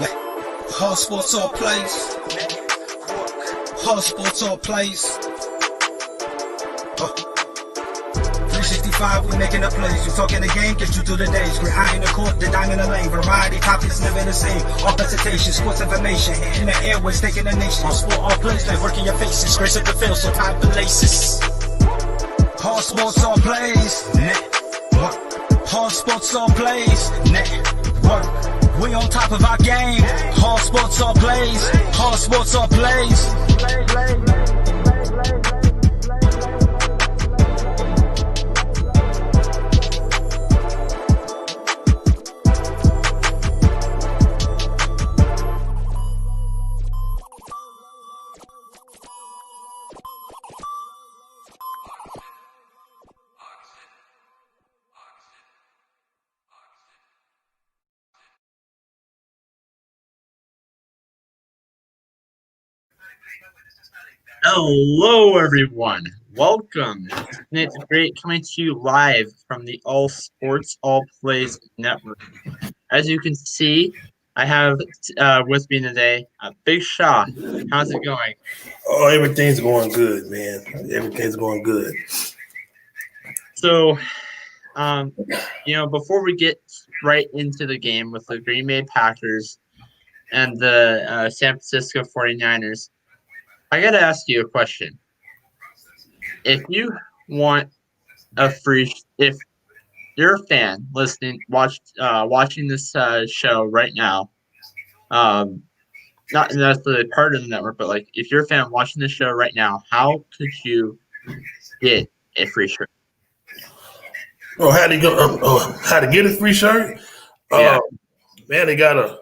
Yeah. Hard sports all plays. Hard sports all plays. 365, we making the plays. You talking the game, get you through the days. Great eye in the court, the dime in the lane. Variety topics never the same. All presentation, sports information. In the airways, taking the nation. All sport, all plays. Like working your faces. Grace at the field, so tie the laces. Hard sports all plays. Network. Hard sports all plays. Network. We on top of our game. Hard sports all plays. Hard sports all plays. Hello, everyone. Welcome. It's great coming to you live from the All Sports All Plays Network. As you can see, I have with me today Big Shaw. How's it going? Oh, everything's going good, man. Everything's going good. So, before we get right into the game with the Green Bay Packers and the San Francisco 49ers, I got to ask you a question. If you want if you're a fan watching this show right now, not necessarily part of the network, but like if you're a fan watching this show right now, how could you get a free shirt? Oh, how to go? How to get a free shirt? Yeah. Man, they gotta,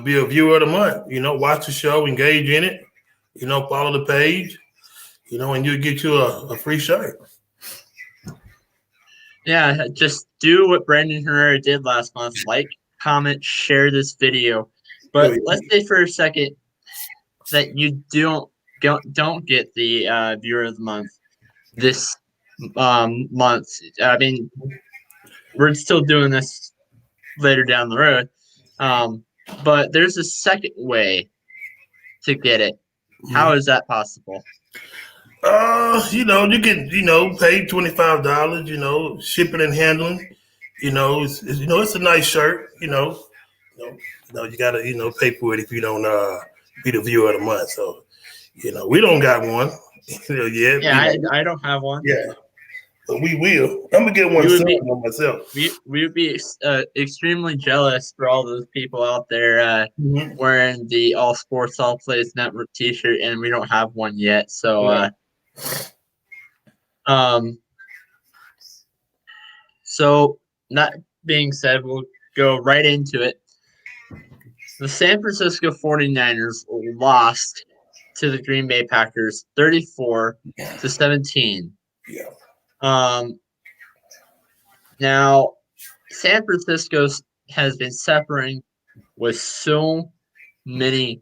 be a viewer of the month. Watch the show, engage in it. Follow the page. And you'll get you a free shirt. Yeah, just do what Brandon Herrera did last month. Like, comment, share this video. But let's say for a second that you don't get the viewer of the month this month. I mean, we're still doing this later down the road. But there's a second way to get it. How is that possible? You get, paid $25, shipping and handling. It's a nice shirt, you gotta, pay for it if you don't be the viewer of the month. So, we don't got one, yet. Yeah, I don't have one. Yeah. But we will. I'm gonna get one soon myself. We would be extremely jealous for all those people out there wearing the All Sports All Plays Network T-shirt, and we don't have one yet. So, so that being said, we'll go right into it. The San Francisco 49ers lost to the Green Bay Packers 34-17. Yeah. Now, San Francisco has been suffering with so many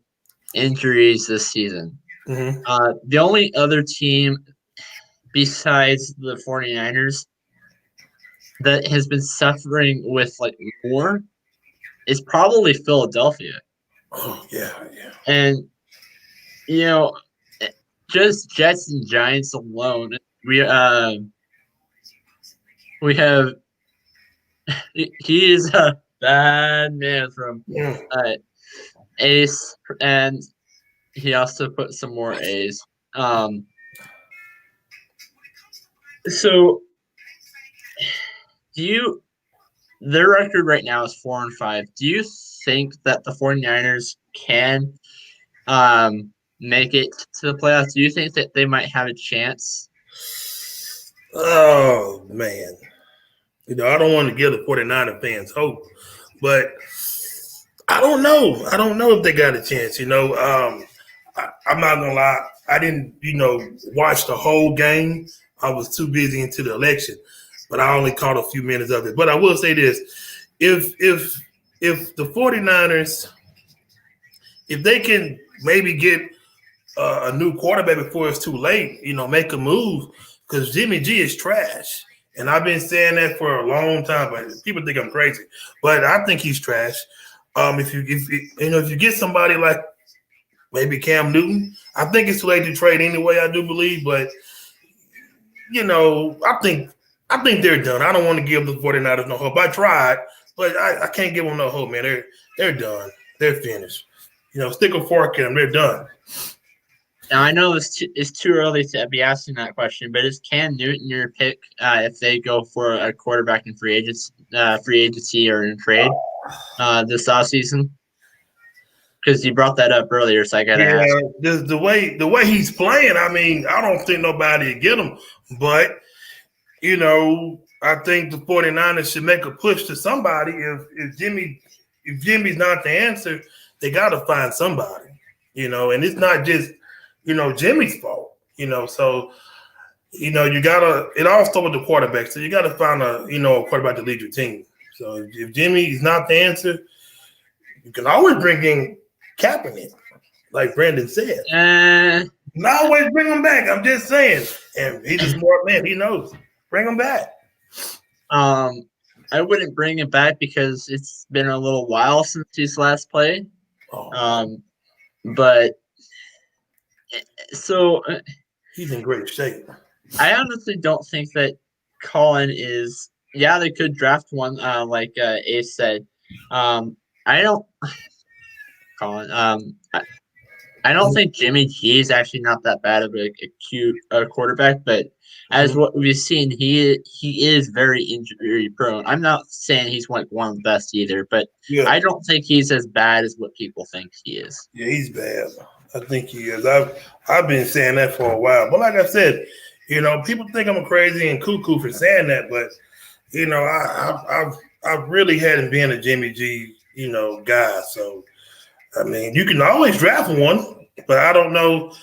injuries this season. The only other team besides the 49ers that has been suffering with like more is probably Philadelphia. Oh, yeah. And, just Jets and Giants alone, we have he is a bad man from Ace, and he also put some more A's. So their record right now is 4-5. Do you think that the 49ers can make it to the playoffs? Do you think that they might have a chance? Oh, man. I don't want to give the 49er fans hope, but I don't know. I don't know if they got a chance, I'm not going to lie. I didn't, watch the whole game. I was too busy into the election, but I only caught a few minutes of it. But I will say this. If the 49ers, if they can maybe get a new quarterback before it's too late, make a move, because Jimmy G is trash. And I've been saying that for a long time, but people think I'm crazy. But I think he's trash. If you get somebody like maybe Cam Newton, I think it's too late to trade anyway. I do believe, but I think they're done. I don't want to give the 49ers no hope. I tried, but I can't give them no hope, man. They're done. They're finished. Stick a fork in them. They're done. Now, I know it's too early to be asking that question, but is Cam Newton your pick if they go for a quarterback in free agency or in trade this offseason? Because you brought that up earlier, so I got to ask. The way he's playing, I mean, I don't think nobody will get him. But, I think the 49ers should make a push to somebody. If Jimmy's not the answer, they got to find somebody, and it's not just – Jimmy's fault, so, you gotta, it all starts with the quarterback. So you got to find a quarterback to lead your team. So if Jimmy is not the answer, you can always bring in Kaepernick, like Brandon said. Not always bring him back. I'm just saying. And he's a smart man. He knows. Bring him back. I wouldn't bring him back because it's been a little while since he's last played. But so he's in great shape. I honestly don't think that Colin is. Yeah, they could draft one, like Ace said. I don't, Colin. I don't think Jimmy G is actually not that bad of a cute quarterback, but as what we've seen, he is very injury prone. I'm not saying he's like one of the best either, but I don't think he's as bad as what people think he is. Yeah, he's bad. I think he is. I've been saying that for a while. But like I said, people think I'm crazy and cuckoo for saying that, but I've really hadn't been a Jimmy G, guy. So I mean, you can always draft one, but I don't know,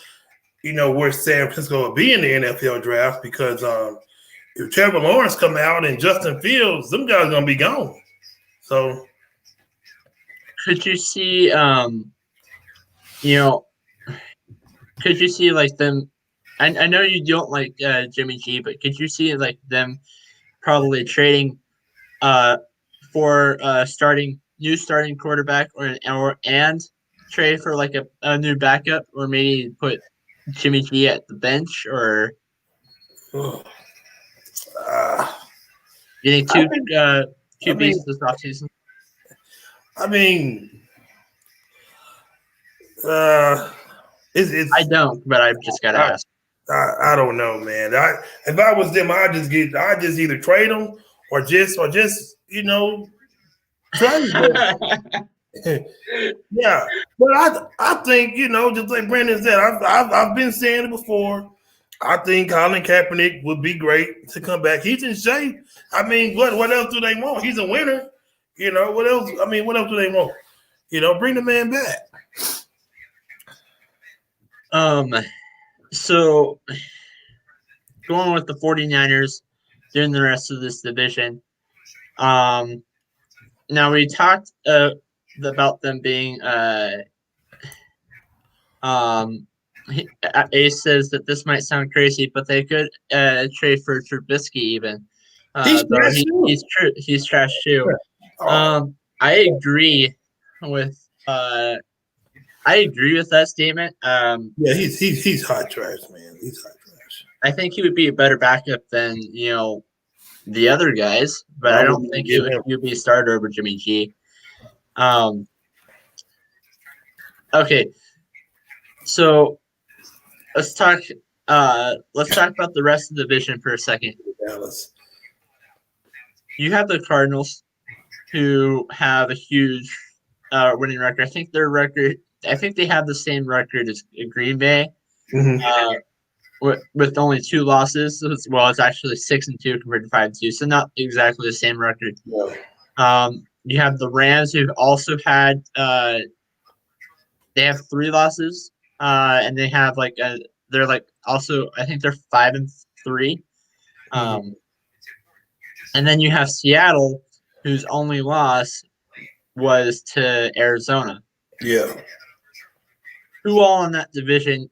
where San Francisco will be in the NFL draft because if Trevor Lawrence come out and Justin Fields, them guys are gonna be gone. So could you see could you see like them? I know you don't like Jimmy G, but could you see like them probably trading for starting quarterback and trade for like a new backup, or maybe put Jimmy G at the bench, or you think two QBs this offseason? I mean, I don't, but I've just got to ask. I don't know, man. If I was them, I'd just either trade them or just trade them. Yeah, but I think just like Brandon said, I've been saying it before. I think Colin Kaepernick would be great to come back. He's in shape. I mean, what else do they want? He's a winner. What else? I mean, what else do they want? Bring the man back. So going with the 49ers during the rest of this division. Now we talked about them being Ace says that this might sound crazy, but they could trade for Trubisky even. He's trash too. I agree with that statement. Yeah, he's hot trash, man. He's hot trash. I think he would be a better backup than the other guys, but I don't think he would be a starter over Jimmy G. Okay, so let's talk about the rest of the division for a second. Dallas. You have the Cardinals, who have a huge winning record. I think they have the same record as Green Bay, with only 2 losses. Well, it's actually 6-2 compared to 5-2, so not exactly the same record. Yeah. You have the Rams, who also had they have 3 losses, and they have they're also, I think they're 5-3. And then you have Seattle, whose only loss was to Arizona. Yeah. Who all in that division?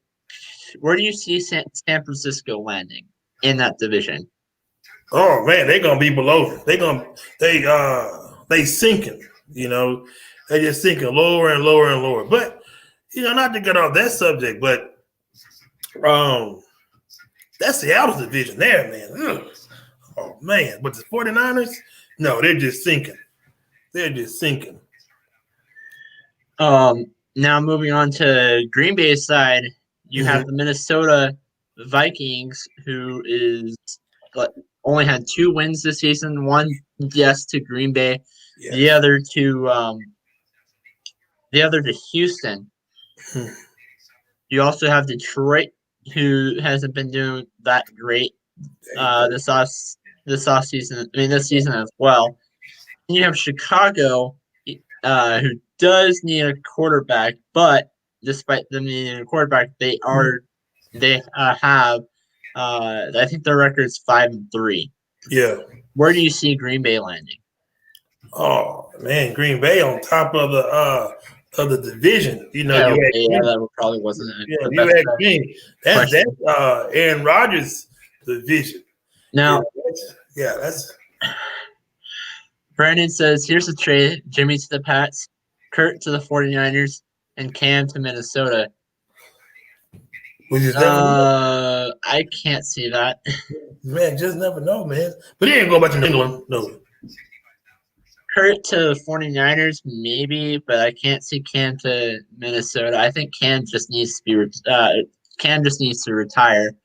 Where do you see San Francisco landing in that division? Oh man, they're gonna be below. They sinking. They just sinking lower and lower and lower. But not to get off that subject, but that's Seattle's division there, man. Ugh. Oh man, but the 49ers, no, they're just sinking. They're just sinking. Now moving on to Green Bay's side, you have the Minnesota Vikings, who only had 2 wins this season. One, yes, to Green Bay. Yes. The other to Houston. You also have Detroit, who hasn't been doing that great this season as well. And you have Chicago, who does need a quarterback, but despite them needing a quarterback, they have I think their record is 5-3. Yeah. Where do you see Green Bay landing? Oh man, Green Bay on top of the division. That probably wasn't. You had Green. That's Aaron Rodgers' division. Now, that's. Brandon says, "Here's a trade: Jimmy to the Pats, Kurt to the 49ers, and Cam to Minnesota." I can't see that. Man, just never know, man. But he ain't going back to England, no. Kurt to the 49ers, maybe, but I can't see Cam to Minnesota. I think Cam just needs to retire.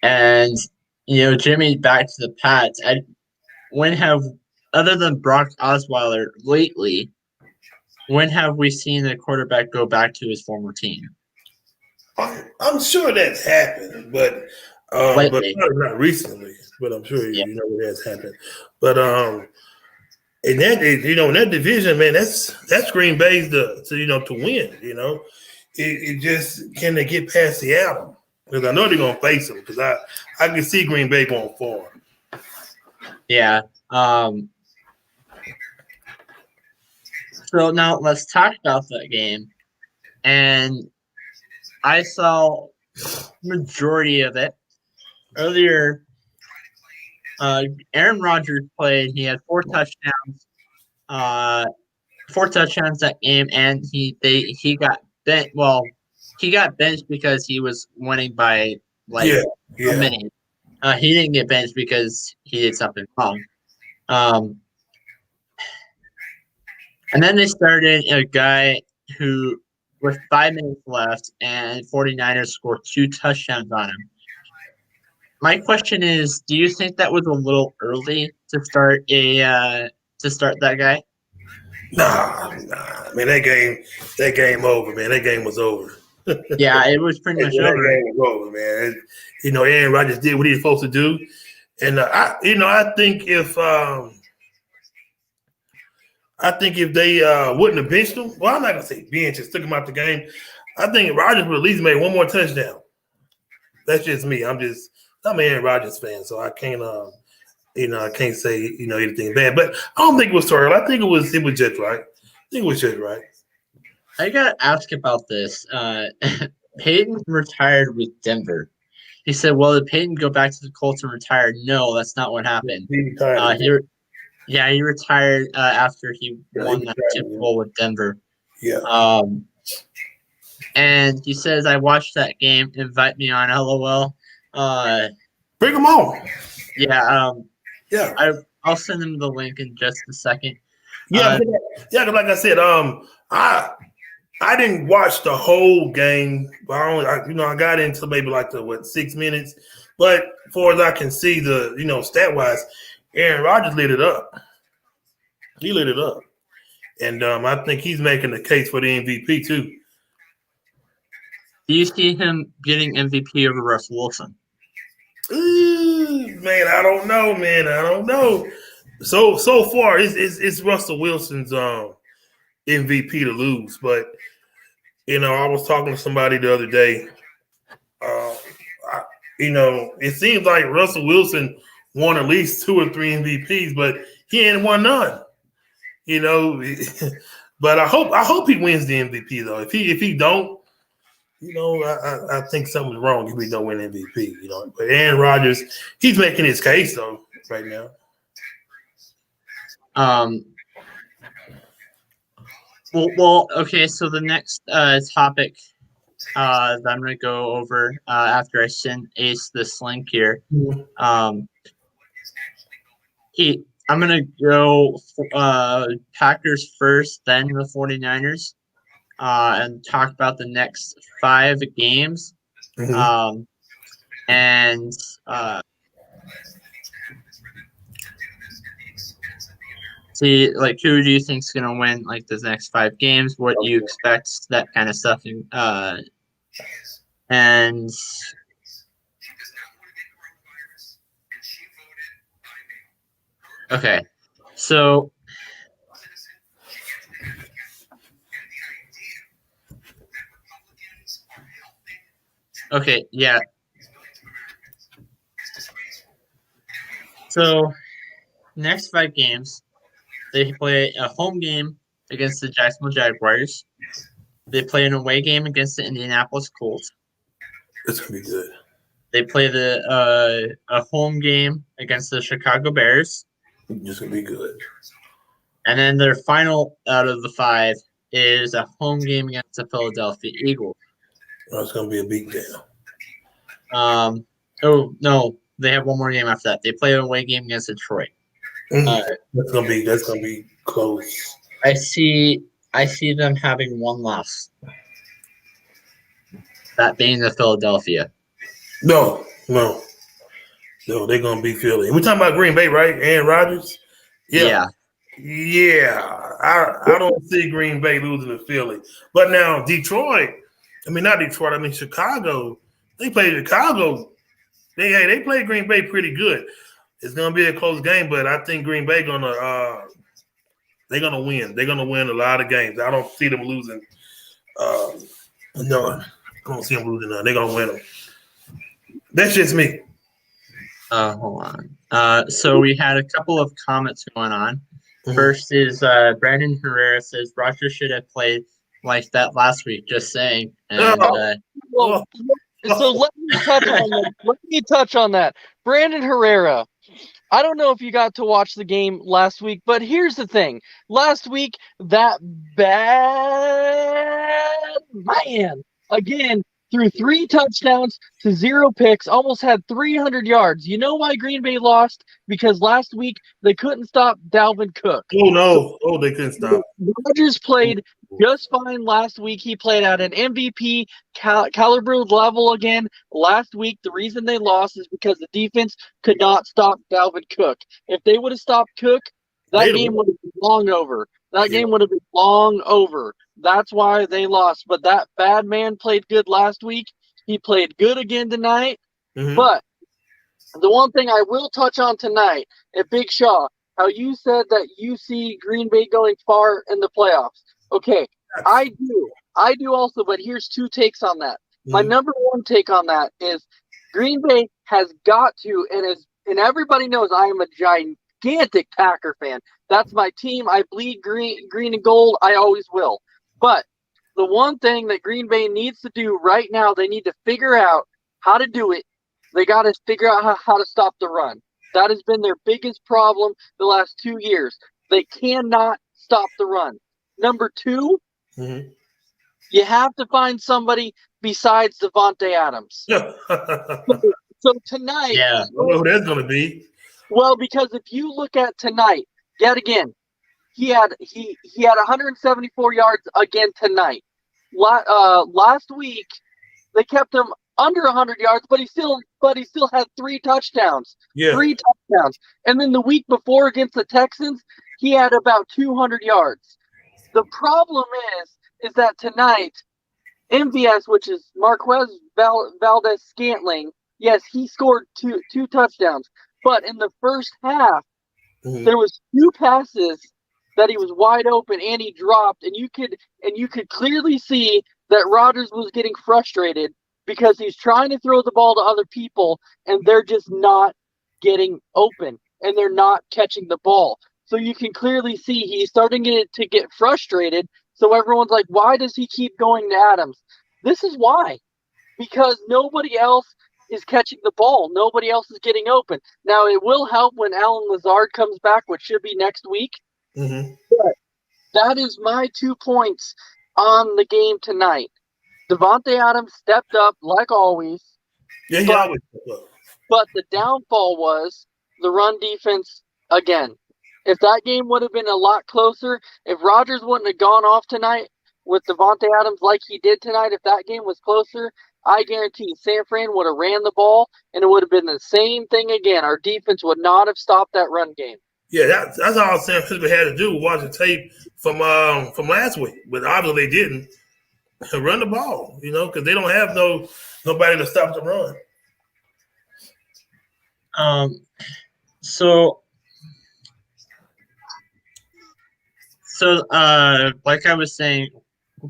And Jimmy back to the Pats. Other than Brock Osweiler lately, when have we seen the quarterback go back to his former team? I'm sure that's happened, but probably not recently. But I'm sure it has happened. But in that division, man, that's Green Bay's to win. It just, can they get past Seattle? Because I know they're gonna face them. Because I can see Green Bay going forward. Yeah. So now let's talk about that game. And I saw majority of it earlier. Aaron Rodgers played. He had 4 touchdowns. 4 touchdowns that game, and he got bent. Well, he got benched because he was winning by a minute. He didn't get benched because he did something wrong. And then they started a guy who, with 5 minutes left, and 49ers scored 2 touchdowns on him. My question is, do you think that was a little early to start that guy? Nah, man, that game over, man. That game was over. Yeah, it was pretty much over. That game was over, man. Aaron Rodgers did what he was supposed to do, and I think if they wouldn't have benched him, well, I'm not gonna say bench, just took him out the game. I think Rodgers would at least made 1 more touchdown. That's just me. I'm an Aaron Rodgers fan, so I can't I can't say anything bad. But I don't think it was too early. I think it was just right. I gotta ask about this. Peyton retired with Denver. He said, "Well, did Peyton go back to the Colts and retire?" No, that's not what happened. He retired. He retired after he won that Super Bowl with Denver. Yeah. And he says, "I watched that game. Invite me on, LOL." Bring them on. Yeah. Yeah. I'll send him the link in just a second. Yeah. Like I said, I didn't watch the whole game. I got into maybe 6 minutes. But as far as I can see, stat wise, Aaron Rodgers lit it up. He lit it up, and I think he's making the case for the MVP too. Do you see him getting MVP over Russell Wilson? Man, I don't know, man. I don't know. So far, it's Russell Wilson's MVP to lose. But I was talking to somebody the other day. It seems like Russell Wilson won at least 2 or 3 MVPs, but he ain't won none. But I hope he wins the MVP though. If he don't, I think something's wrong if we don't win MVP. But Aaron Rodgers, he's making his case though right now. Well, okay. So the next topic that I'm going to go over after I send Ace this link here. I'm going to go Packers first, then the 49ers, and talk about the next 5 games. See, like, who do you think is going to win, like, the next 5 games? What do you expect? That kind of stuff. And okay, so okay, yeah. So next 5 games. They play a home game against the Jacksonville Jaguars. They play an away game against the Indianapolis Colts. That's gonna be good. They play a home game against the Chicago Bears. It's gonna be good. And then their final out of the 5 is a home game against the Philadelphia Eagles. Oh, it's gonna be a beatdown. Oh no, they have one more game after that. They play an away game against Detroit. That's gonna be close. I see them having one loss. That being the Philadelphia. No, they're gonna beat Philly. We're talking about Green Bay, right? Aaron Rodgers. Yeah. I don't see Green Bay losing to Philly, but now Detroit. I mean, not Detroit. I mean Chicago. They played Chicago. They played Green Bay pretty good. It's gonna be a close game, but I think Green Bay they're gonna win. They're gonna win a lot of games. I don't see them losing. No, I don't see them losing. They're gonna win them. That's just me. Hold on. So we had a couple of comments going on. First is Brandon Herrera says Rodgers should have played like that last week. Just saying. And, so let me touch on that. Brandon Herrera. I don't know if you got to watch the game last week, but here's the thing. Last week, that bad man, again, threw 3 touchdowns to 0 picks, almost had 300 yards. You know why Green Bay lost? Because last week, they couldn't stop Dalvin Cook. Oh, no. Oh, they couldn't stop. Rodgers played just fine last week. He played at an MVP caliber level again last week. The reason they lost is because the defense could not stop Dalvin Cook. If they would have stopped Cook, that game would have been long over. Game would have been long over. That's why they lost. But that bad man played good last week. He played good again tonight. But the one thing I will touch on tonight at Big Shaw, how you said that you see Green Bay going far in the playoffs. Okay, I do also, but here's 2 takes on that. My number 1 take on that is Green Bay has got to, and everybody knows I am a gigantic Packer fan. That's my team. I bleed green and gold. I always will. But the one thing that Green Bay needs to do right now, they need to figure out how to do it. They got to figure out how to stop the run. That has been their biggest problem the last 2 years. They cannot stop the run. Number 2, you have to find somebody besides Davante Adams. So tonight, I don't know who that's going to be. Well, because if you look at tonight, yet again, he had 174 yards again tonight. Last week, they kept him under 100 yards, but he still had 3 touchdowns. 3 touchdowns. And then the week before against the Texans, he had about 200 yards. The problem is that tonight, MVS, which is Marquez Valdez-Scantling, yes, he scored two touchdowns. But in the first half, there was 2 passes that he was wide open and he dropped, and you could clearly see that Rodgers was getting frustrated because he's trying to throw the ball to other people and they're just not getting open and they're not catching the ball. So you can clearly see he's starting to get frustrated. So everyone's like, why does he keep going to Adams? This is why. Because nobody else is catching the ball. Nobody else is getting open. Now, it will help when Alan Lazard comes back, which should be next week. Mm-hmm. But that is my 2 points on the game tonight. Devontae Adams stepped up like always. Yeah, he But- always step up. But the downfall was the run defense again. If that game would have been a lot closer, if Rodgers wouldn't have gone off tonight with Devontae Adams like he did tonight, if that game was closer, I guarantee San Fran would have ran the ball, and it would have been the same thing again. Our defense would not have stopped that run game. Yeah, that's all San Francisco had to do was watch the tape from last week. But obviously they didn't run the ball, because they don't have nobody to stop the run. So like I was saying,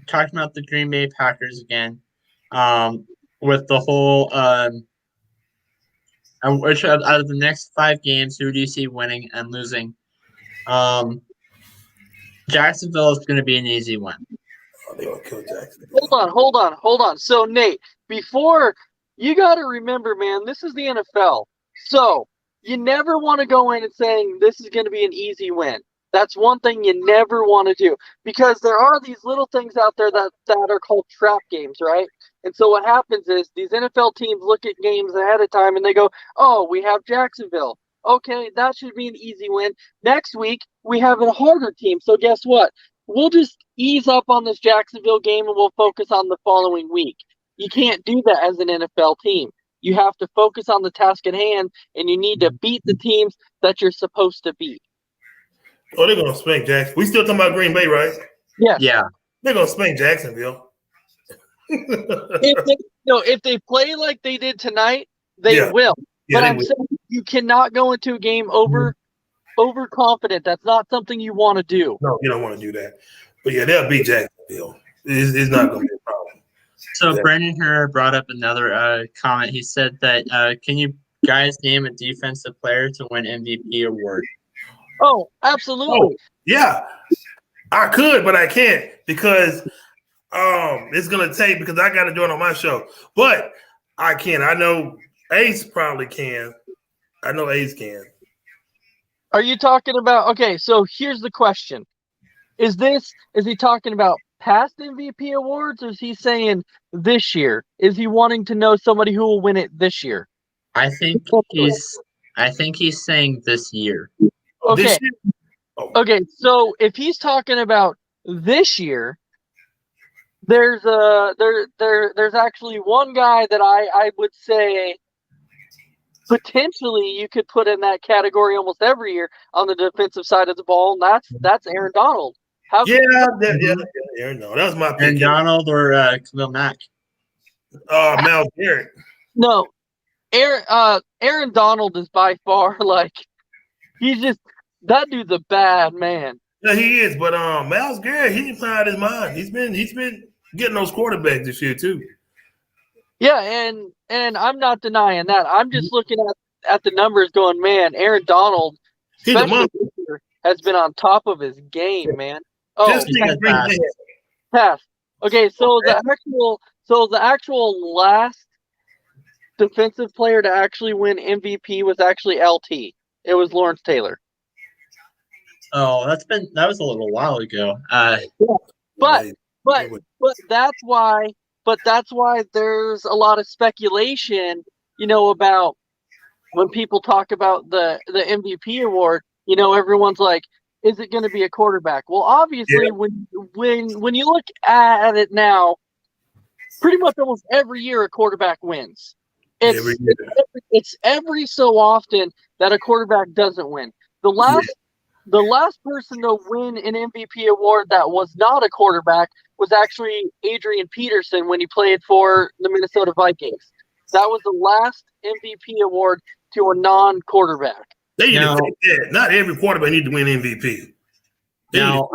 talking about the Green Bay Packers again, with the whole, which out of the next 5 games, who do you see winning and losing? Jacksonville is going to be an easy win. Oh, they gonna kill Jacksonville. Hold on. So, Nate, before you got to remember, man, this is the NFL. So you never want to go in and saying this is going to be an easy win. That's one thing you never want to do, because there are these little things out there that are called trap games, right? And so what happens is these NFL teams look at games ahead of time and they go, oh, we have Jacksonville. Okay, that should be an easy win. Next week, we have a harder team. So guess what? We'll just ease up on this Jacksonville game and we'll focus on the following week. You can't do that as an NFL team. You have to focus on the task at hand, and you need to beat the teams that you're supposed to beat. Oh, they're gonna spank Jacksonville. We still talking about Green Bay, right? Yes. Yeah. They're gonna spank Jacksonville. If they play like they did tonight, they Yeah. will. Yeah, But they I'm will. saying you cannot go into a game overconfident. That's not something you want to do. No, you don't want to do that. But yeah, they'll beat Jacksonville. It's not gonna be a problem. So Yeah. Brandon Herrera brought up another comment. He said that can you guys name a defensive player to win MVP award? Oh, absolutely. Oh, yeah. I could, but I can't because it's gonna take because I gotta do it on my show. But I can. I know Ace probably can. I know Ace can. Are you talking about? Okay, so here's the question: Is he talking about past MVP awards, or is he saying this year? Is he wanting to know somebody who will win it this year? I think he's saying this year. Okay. This year? Oh. Okay, so if he's talking about this year, there's actually one guy that I would say potentially you could put in that category almost every year on the defensive side of the ball, and that's Aaron Donald. Yeah, Aaron. No, that was my pick. And Donald or Khalil Mack. Myles Garrett. No, Aaron Donald is by far he's just that dude's a bad man. Yeah, he is. But Myles Garrett, he's playing out his mind. He's been getting those quarterbacks this year too. Yeah, and I'm not denying that. I'm just looking at the numbers, going, man, Aaron Donald, He's a especially monster. this year, has been on top of his game, man. Oh, Just think said Green that. Bay. pass. Okay, so the actual last defensive player to actually win MVP was actually LT. It was Lawrence Taylor. Oh, that was a little while ago. But that's why there's a lot of speculation, about when people talk about the MVP award, everyone's like, is it going to be a quarterback? Well, obviously when you look at it now, pretty much almost every year a quarterback wins. It's every so often that a quarterback doesn't win. The last person to win an MVP award that was not a quarterback was actually Adrian Peterson when he played for the Minnesota Vikings. That was the last MVP award to a non-quarterback. They need to take that. Not every quarterback need to win MVP. Now,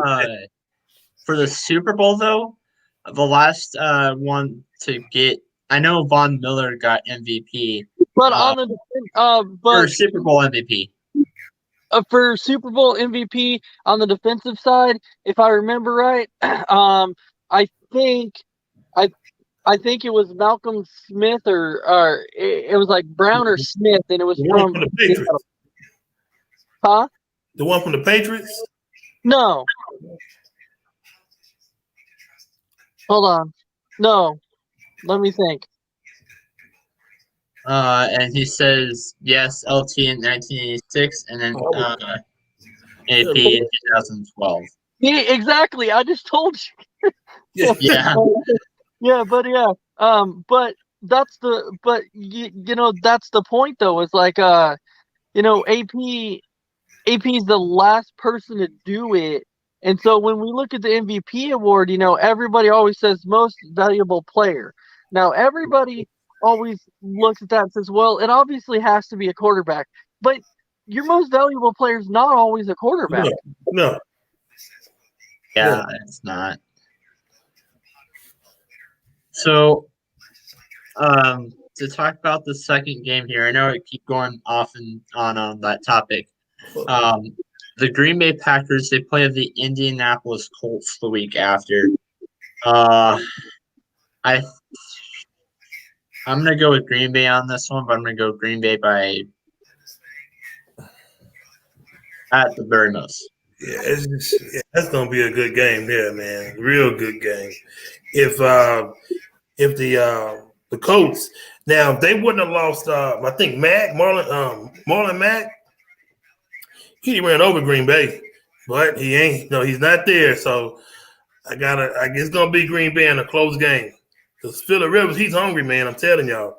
for the Super Bowl though, the last one to get, I know Von Miller got MVP, But or Super Bowl MVP. For Super Bowl MVP on the defensive side, if I remember right, I think I think it was Malcolm Smith or it was like Brown or Smith, and it was The one from from the Patriots. Huh? The one from the Patriots? No. Hold on. No. Let me think. And he says yes, LT in 1986, and then AP in 2012. Yeah, exactly. I just told you. Yeah. Yeah. Yeah, but that's the that's the point though. Is like AP's the last person to do it. And so when we look at the MVP award, everybody always says most valuable player. Now everybody always looks at that and says, well, it obviously has to be a quarterback. But your most valuable player is not always a quarterback. No. Yeah, it's not. So, to talk about the second game here, I know I keep going off and on that topic. The Green Bay Packers, they play the Indianapolis Colts the week after. I'm gonna go with Green Bay on this one, but I'm gonna go Green Bay at the very most. Yeah, that's gonna be a good game there, man. Real good game. If the Colts now if they wouldn't have lost, I think Marlon Mack, he ran over Green Bay, but he ain't. No, he's not there. So I guess it's gonna be Green Bay in a close game. Because Phillip Rivers, he's hungry, man. I'm telling y'all,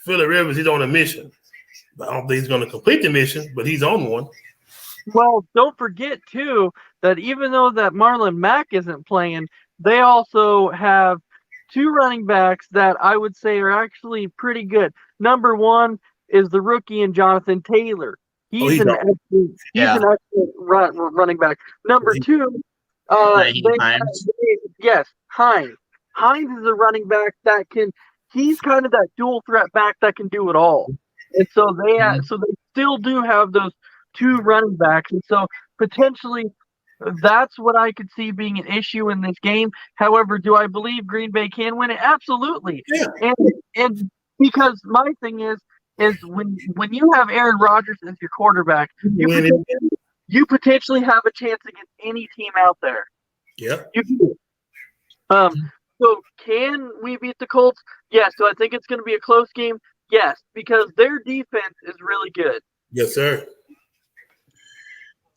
Phillip Rivers, he's on a mission. I don't think he's gonna complete the mission, but he's on one. Well, don't forget too that even though that Marlon Mack isn't playing, they also have two running backs that I would say are actually pretty good. Number one is the rookie in Jonathan Taylor. He's an excellent running back. Number two, Hines. Yes, Hines. Hines is a running back that he's kind of that dual threat back that can do it all. And so they still do have those two running backs. And so potentially that's what I could see being an issue in this game. However, do I believe Green Bay can win it? Absolutely. Yeah. And because my thing is when you have Aaron Rodgers as your quarterback, you potentially have a chance against any team out there. Yeah. You do. So can we beat the Colts? Yes. Do I think it's going to be a close game? Yes, because their defense is really good. Yes, sir.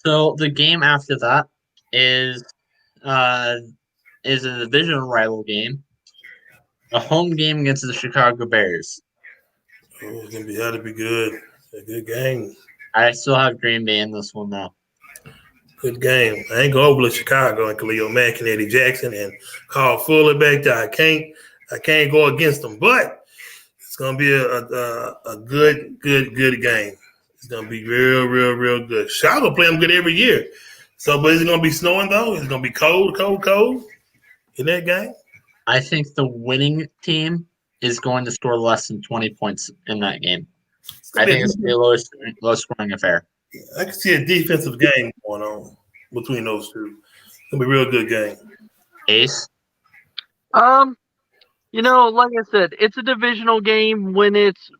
So the game after that is a divisional rival game, a home game against the Chicago Bears. Oh, it's gonna have to be good. A good game. I still have Green Bay in this one now. Good game. I ain't gonna overlook Chicago and Khalil Mack and Eddie Jackson and Carl Fuller back there. I can't go against them, but it's gonna be a good game. It's gonna be real good. Chicago play them good every year. So, but is it gonna be snowing though? Is it gonna be cold in that game? I think the winning team is going to score less than 20 points in that game. I think it's going to be a low scoring affair. I can see a defensive game going on between those two. It's gonna be a real good game. Ace? Like I said, it's a divisional game. When it's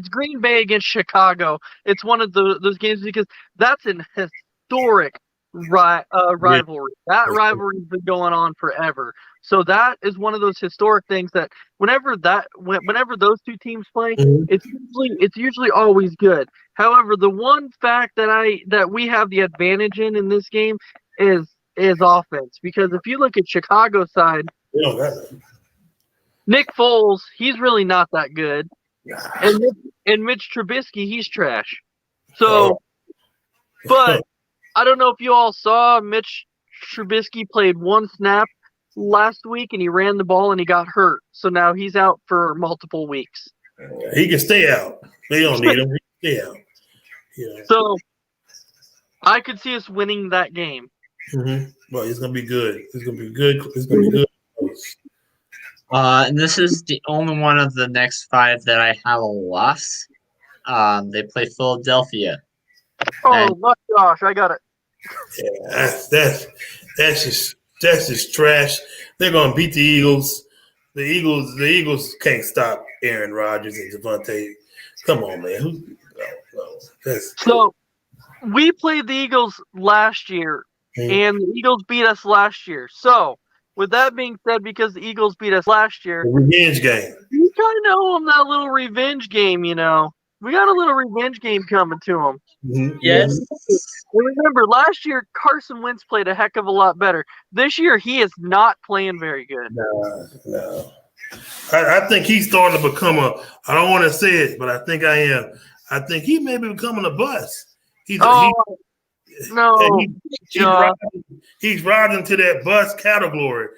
Green Bay against Chicago, it's one of those games because that's an historic rivalry. That rivalry's been going on forever. So that is one of those historic things that whenever those two teams play, it's usually always good. However, the one fact that we have the advantage in this game is offense, because if you look at Chicago's side, Nick Foles, he's really not that good, and Mitch Trubisky, he's trash. So, but I don't know if you all saw Mitch Trubisky played one snap last week and he ran the ball and he got hurt. So now he's out for multiple weeks. He can stay out. They don't need him. He can stay out. Yeah. So I could see us winning that game. Well, it's gonna be good. It's gonna be good. It's gonna be good. And this is the only one of the next five that I have a loss. They play Philadelphia. Oh my gosh, I got it. Yeah, that's just trash. They're gonna beat the Eagles. The Eagles can't stop Aaron Rodgers and Javonte. Come on, man. So we played the Eagles last year, and the Eagles beat us last year. So with that being said, because the Eagles beat us last year, the revenge game. you kind of owe them that little revenge game, We got a little revenge game coming to them. Mm-hmm. Yes. And remember, last year, Carson Wentz played a heck of a lot better. This year, he is not playing very good. No. I think he's starting to become I don't want to say it, but I think I am. I think he may be becoming a bust. He's riding to that bust category.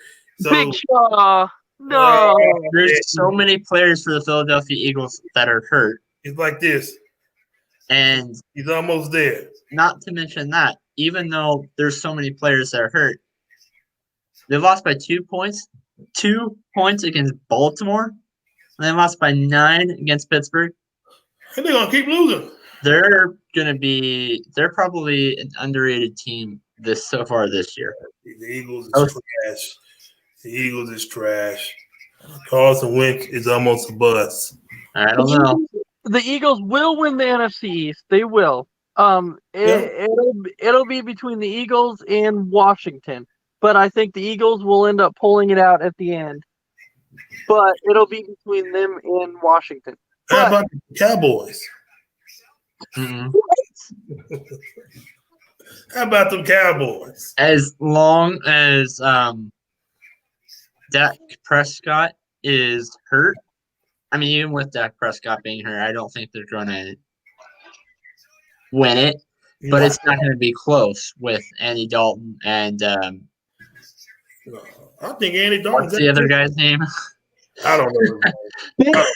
So, Big Shaw. No. There's so many players for the Philadelphia Eagles that are hurt. It's like this. And he's almost there. Not to mention that, even though there's so many players that are hurt, they lost by 2 points. 2 points against Baltimore. And they lost by 9 against Pittsburgh. And they're gonna keep losing. They're probably an underrated team so far this year. The Eagles is trash. The Eagles is trash. Carson Wentz is almost a bust. I don't know. The Eagles will win the NFC East. They will. It'll be between the Eagles and Washington, but I think the Eagles will end up pulling it out at the end. But it'll be between them and Washington. How about the Cowboys? Mm-hmm. How about them Cowboys? As long as Dak Prescott is hurt, I mean, even with Dak Prescott being hurt, I don't think they're going to win it. But it's not going to be close with Andy Dalton and I think Andy Dalton. What's the other guy's name? I don't know. The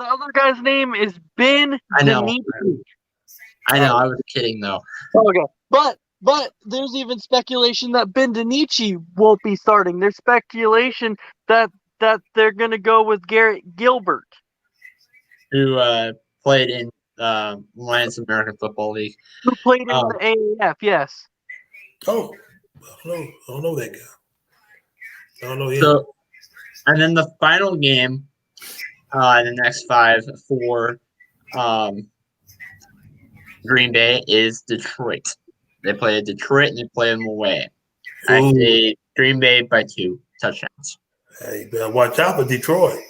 other guy's name is Ben DiNucci. I know. I was kidding though. Okay, but there's even speculation that Ben DiNucci won't be starting. There's speculation that they're going to go with Garrett Gilbert, who played in Lions American Football League. Who played in the AAF? Yes. Oh, I don't know that guy. I don't know him. So, and then the final game in the next 5 for Green Bay is Detroit. They play Detroit and they play them away. I say Green Bay by 2 touchdowns. Hey, you better watch out for Detroit.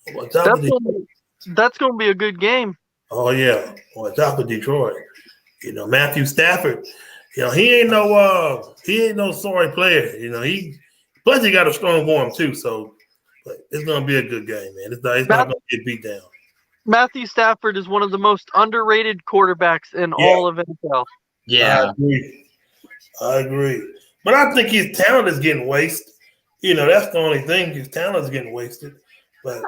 That's going to be a good game. Oh yeah, watch out for Detroit. Matthew Stafford. He ain't no sorry player. Plus he got a strong arm too. So, but it's gonna be a good game, man. It's not gonna get beat down. Matthew Stafford is one of the most underrated quarterbacks in all of NFL. Yeah, I agree. But I think his talent is getting wasted. That's the only thing. His talent is getting wasted. But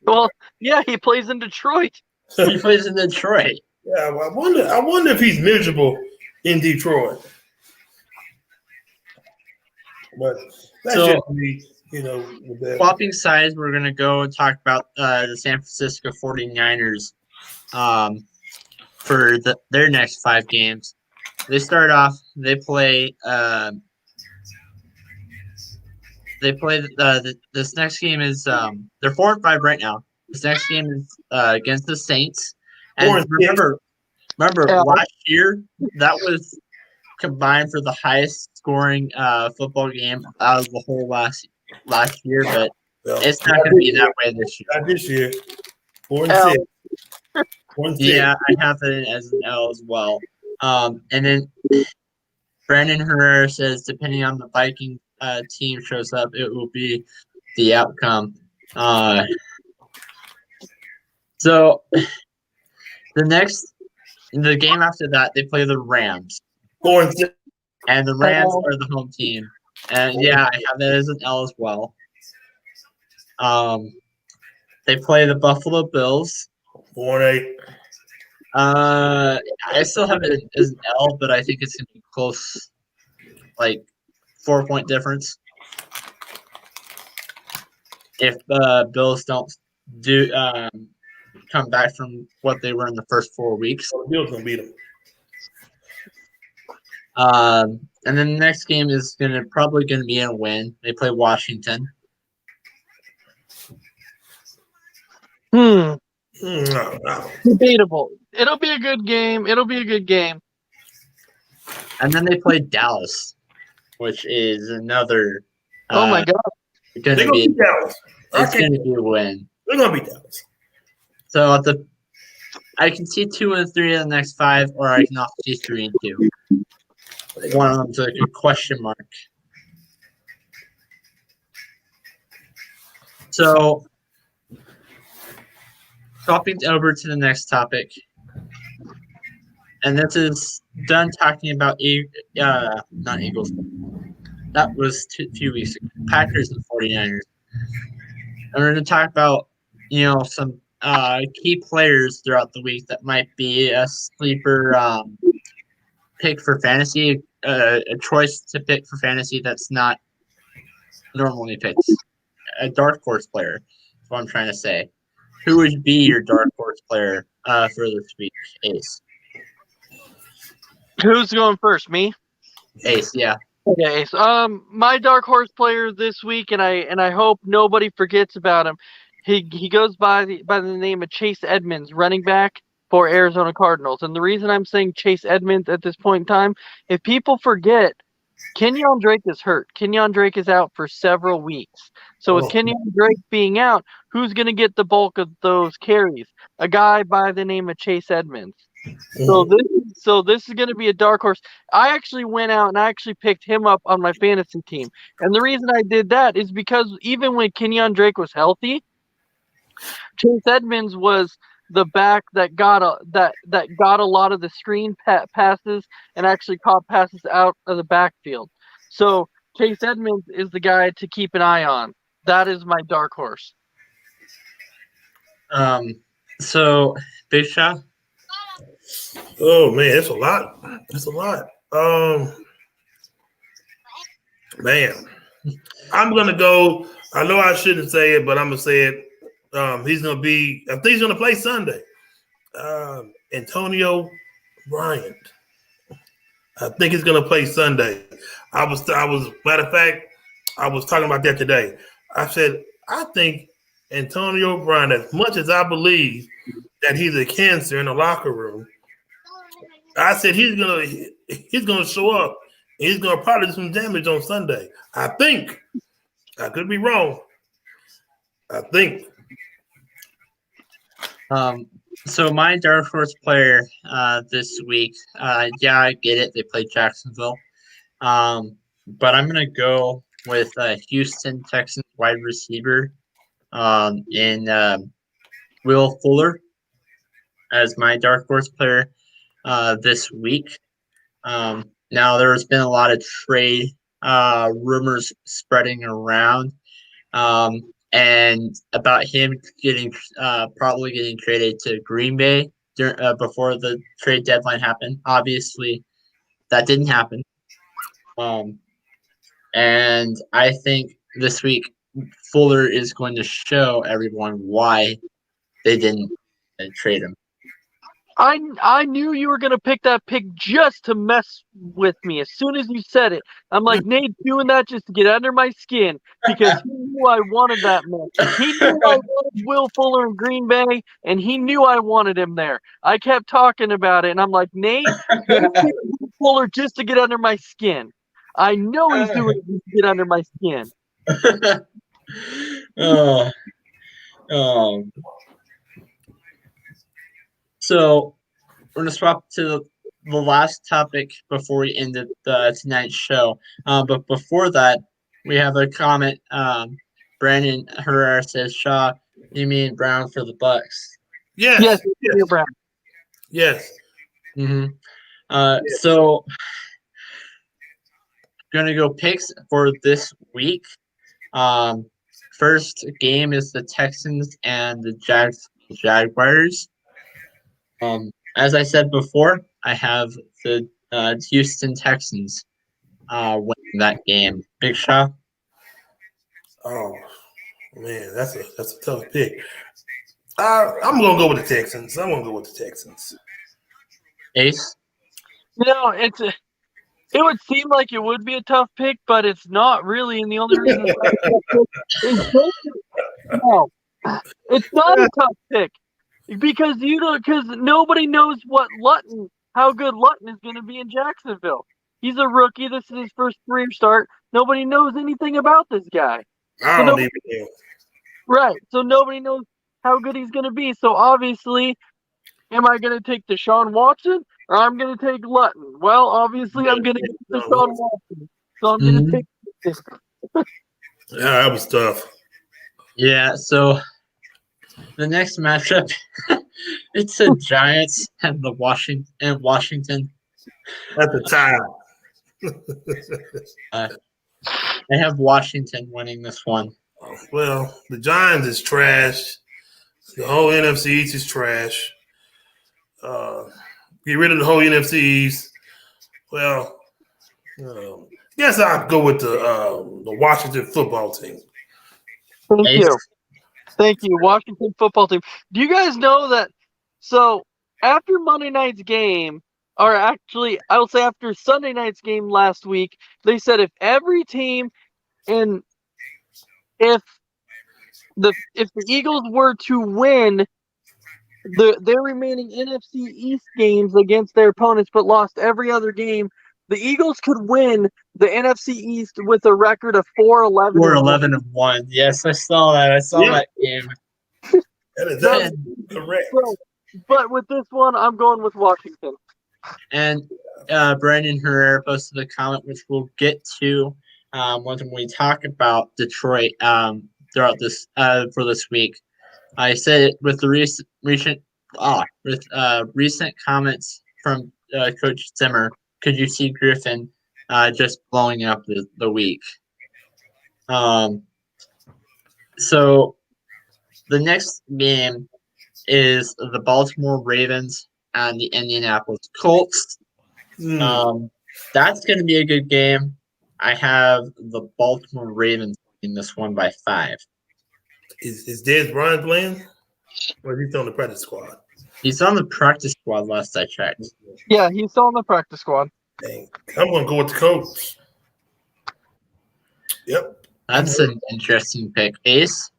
well, yeah, he plays in Detroit. He plays in Detroit. Yeah, I wonder if he's miserable in Detroit. But that's just me, with that. Swapping sides, we're going to go and talk about the San Francisco 49ers for their next 5 games. They start off, they play this next game is they're 4-5 right now. This next game is against the Saints. And remember last year that was combined for the highest scoring football game out of the whole last year, but it's not going to be that way this year. Not this year. 4-6. Yeah, I have it as an L as well. And then Brandon Herrera says, depending on the Viking team shows up, it will be the outcome. So the game after that, they play the Rams. 4-6. And the Rams are the home team. And yeah, I have that as an L as well. They play the Buffalo Bills. 4-8. I still have it as an L, but I think it's going to be close, like 4-point difference. If the Bills don't come back from what they were in the first 4 weeks. The Bills going to beat them. And then the next game is probably going to be a win. They play Washington. No. Debatable. It'll be a good game. And then they played Dallas, which is another. Oh my God. They're gonna beat Dallas. It's going to be a win. They're gonna beat Dallas. So I can see 2 and 3 in the next 5, or I can also see 3 and 2. One of them's like a question mark. So, swapping over to the next topic, and this is done talking about not Eagles. That was a few weeks ago. Packers and 49ers. And we're going to talk about, some key players throughout the week that might be a sleeper pick for fantasy, a choice to pick for fantasy that's not normally picked. A dark horse player is what I'm trying to say. Who would be your dark horse player for this week, Ace? Who's going first? Me? Ace, yeah. Okay, Ace. My dark horse player this week, and I hope nobody forgets about him. He goes by the name of Chase Edmonds, running back for Arizona Cardinals. And the reason I'm saying Chase Edmonds at this point in time, if people forget, Kenyon Drake is hurt. Kenyon Drake is out for several weeks. So with Kenyon Drake being out, who's going to get the bulk of those carries? A guy by the name of Chase Edmonds. So this is going to be a dark horse. I actually went out and I actually picked him up on my fantasy team. And the reason I did that is because even when Kenyon Drake was healthy, Chase Edmonds was the back that got a lot of the screen passes and actually caught passes out of the backfield. So Chase Edmonds is the guy to keep an eye on. That is my dark horse. So Big Shot. Oh man, it's a lot. It's a lot. Man, I'm gonna go. I know I shouldn't say it, but I'm gonna say it. He's gonna be. I think he's gonna play Sunday. Antonio Bryant. I think he's gonna play Sunday. I was. Matter of fact, I was talking about that today. I said I think Antonio Bryant, as much as I believe that he's a cancer in the locker room, I said he's gonna show up. And he's gonna probably do some damage on Sunday. I think. I could be wrong. I think. So my dark horse player this week, yeah, I get it. They played Jacksonville. But I'm gonna go with Houston Texans wide receiver in Will Fuller as my dark horse player this week. Now there's been a lot of trade rumors spreading around, and about him probably getting traded to Green Bay before the trade deadline happened. Obviously, that didn't happen. And I think this week Fuller is going to show everyone why they didn't trade him. I knew you were going to pick that pick just to mess with me. As soon as you said it, I'm like, Nate's doing that just to get under my skin because he knew I wanted that man. He knew I wanted Will Fuller in Green Bay, and he knew I wanted him there. I kept talking about it, and I'm like, Nate, Will Fuller just to get under my skin. I know he's doing it to get under my skin. So we're going to swap to the last topic before we end tonight's show. But before that, we have a comment. Brandon Herrera says, Shaw, you mean Brown for the Bucks? Yes. Brown. Yes. Mm-hmm. So going to go picks for this week. First game is the Texans and the Jaguars. As I said before, I have the Houston Texans winning that game. Big Shot. Oh man, that's a tough pick. I'm gonna go with the Texans. Ace. It would seem like it would be a tough pick, but it's not really. And the only reason It's not a tough pick because nobody knows how good Lutton is going to be in Jacksonville. He's a rookie. This is his first career start. Nobody knows anything about this guy. I don't even know. Right. So nobody knows how good he's going to be. So obviously, am I going to take Deshaun Watson or I'm going to take Lutton? Well, obviously, I'm going to get Deshaun Watson. So I'm going to take this. Yeah, that was tough. Yeah, so the next matchup, it's the Giants and the Washington. At the time. I have Washington winning this one. Well, the Giants is trash. The whole NFC East is trash. Get rid of the whole NFC East. Well, guess I'll go with the Washington football team. Thank you, Washington football team. Do you guys know that? So after Monday night's game, or actually, I will say after Sunday night's game last week, they said if every team and if the Eagles were to win their remaining NFC East games against their opponents, but lost every other game, the Eagles could win the NFC East with a record of 4-11. 4-11-1. Yes, I saw that. I saw that game. That is correct. But with this one, I'm going with Washington. And Brandon Herrera posted a comment, which we'll get to when we talk about Detroit throughout this for this week. I said it with the recent comments from Coach Zimmer. Could you see Griffin just blowing up the week? So the next game is the Baltimore Ravens and the Indianapolis Colts. That's going to be a good game. I have the Baltimore Ravens in this one by 5. Is Dez Bryant playing? Or is he on the practice squad? He's on the practice squad last I checked. Yeah, he's still on the practice squad. Dang. I'm going to go with the Colts. Yep. That's an interesting pick. Ace?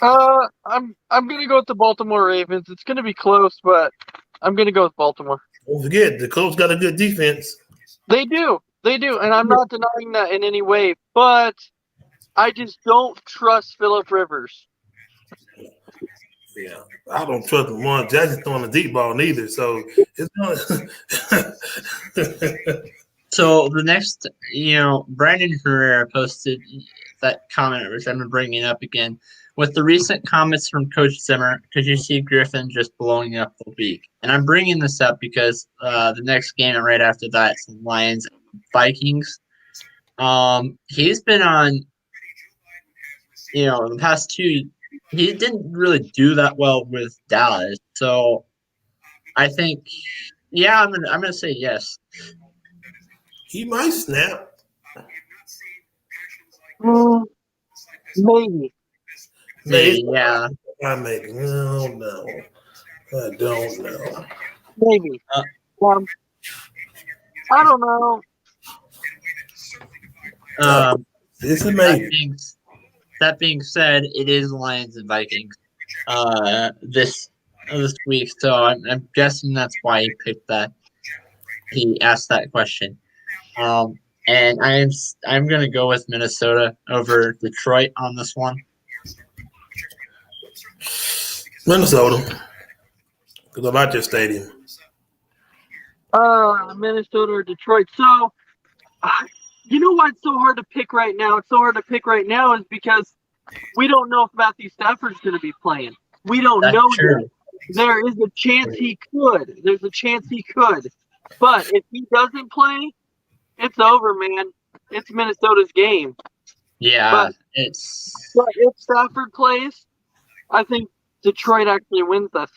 I'm gonna go with the Baltimore Ravens. It's gonna be close, but I'm gonna go with Baltimore. Don't forget, the Colts got a good defense. They do, and I'm not denying that in any way. But I just don't trust Phillip Rivers. Yeah, I don't trust him one. Jackson's throwing a deep ball neither, so it's gonna. So the next, Brandon Herrera posted that comment, which I'm bringing up again. With the recent comments from Coach Zimmer, could you see Griffin just blowing up the week? And I'm bringing this up because the next game and right after that is the Lions and Vikings. He's been on, the past 2. He didn't really do that well with Dallas, so I think, I'm gonna say yes. He might snap. Maybe. Yeah. Maybe. No. I don't know. Maybe. I don't know. It's amazing. That being said, it is Lions and Vikings this week, so I'm guessing that's why he picked that. He asked that question, and I'm gonna go with Minnesota over Detroit on this one. Minnesota, because I like their stadium. Minnesota or Detroit. So, you know why it's so hard to pick right now? It's so hard to pick right now is because we don't know if Matthew Stafford's going to be playing. We don't know yet. There is a chance he could. There's a chance he could. But if he doesn't play, it's over, man. It's Minnesota's game. Yeah, but if Stafford plays, I think Detroit actually wins this.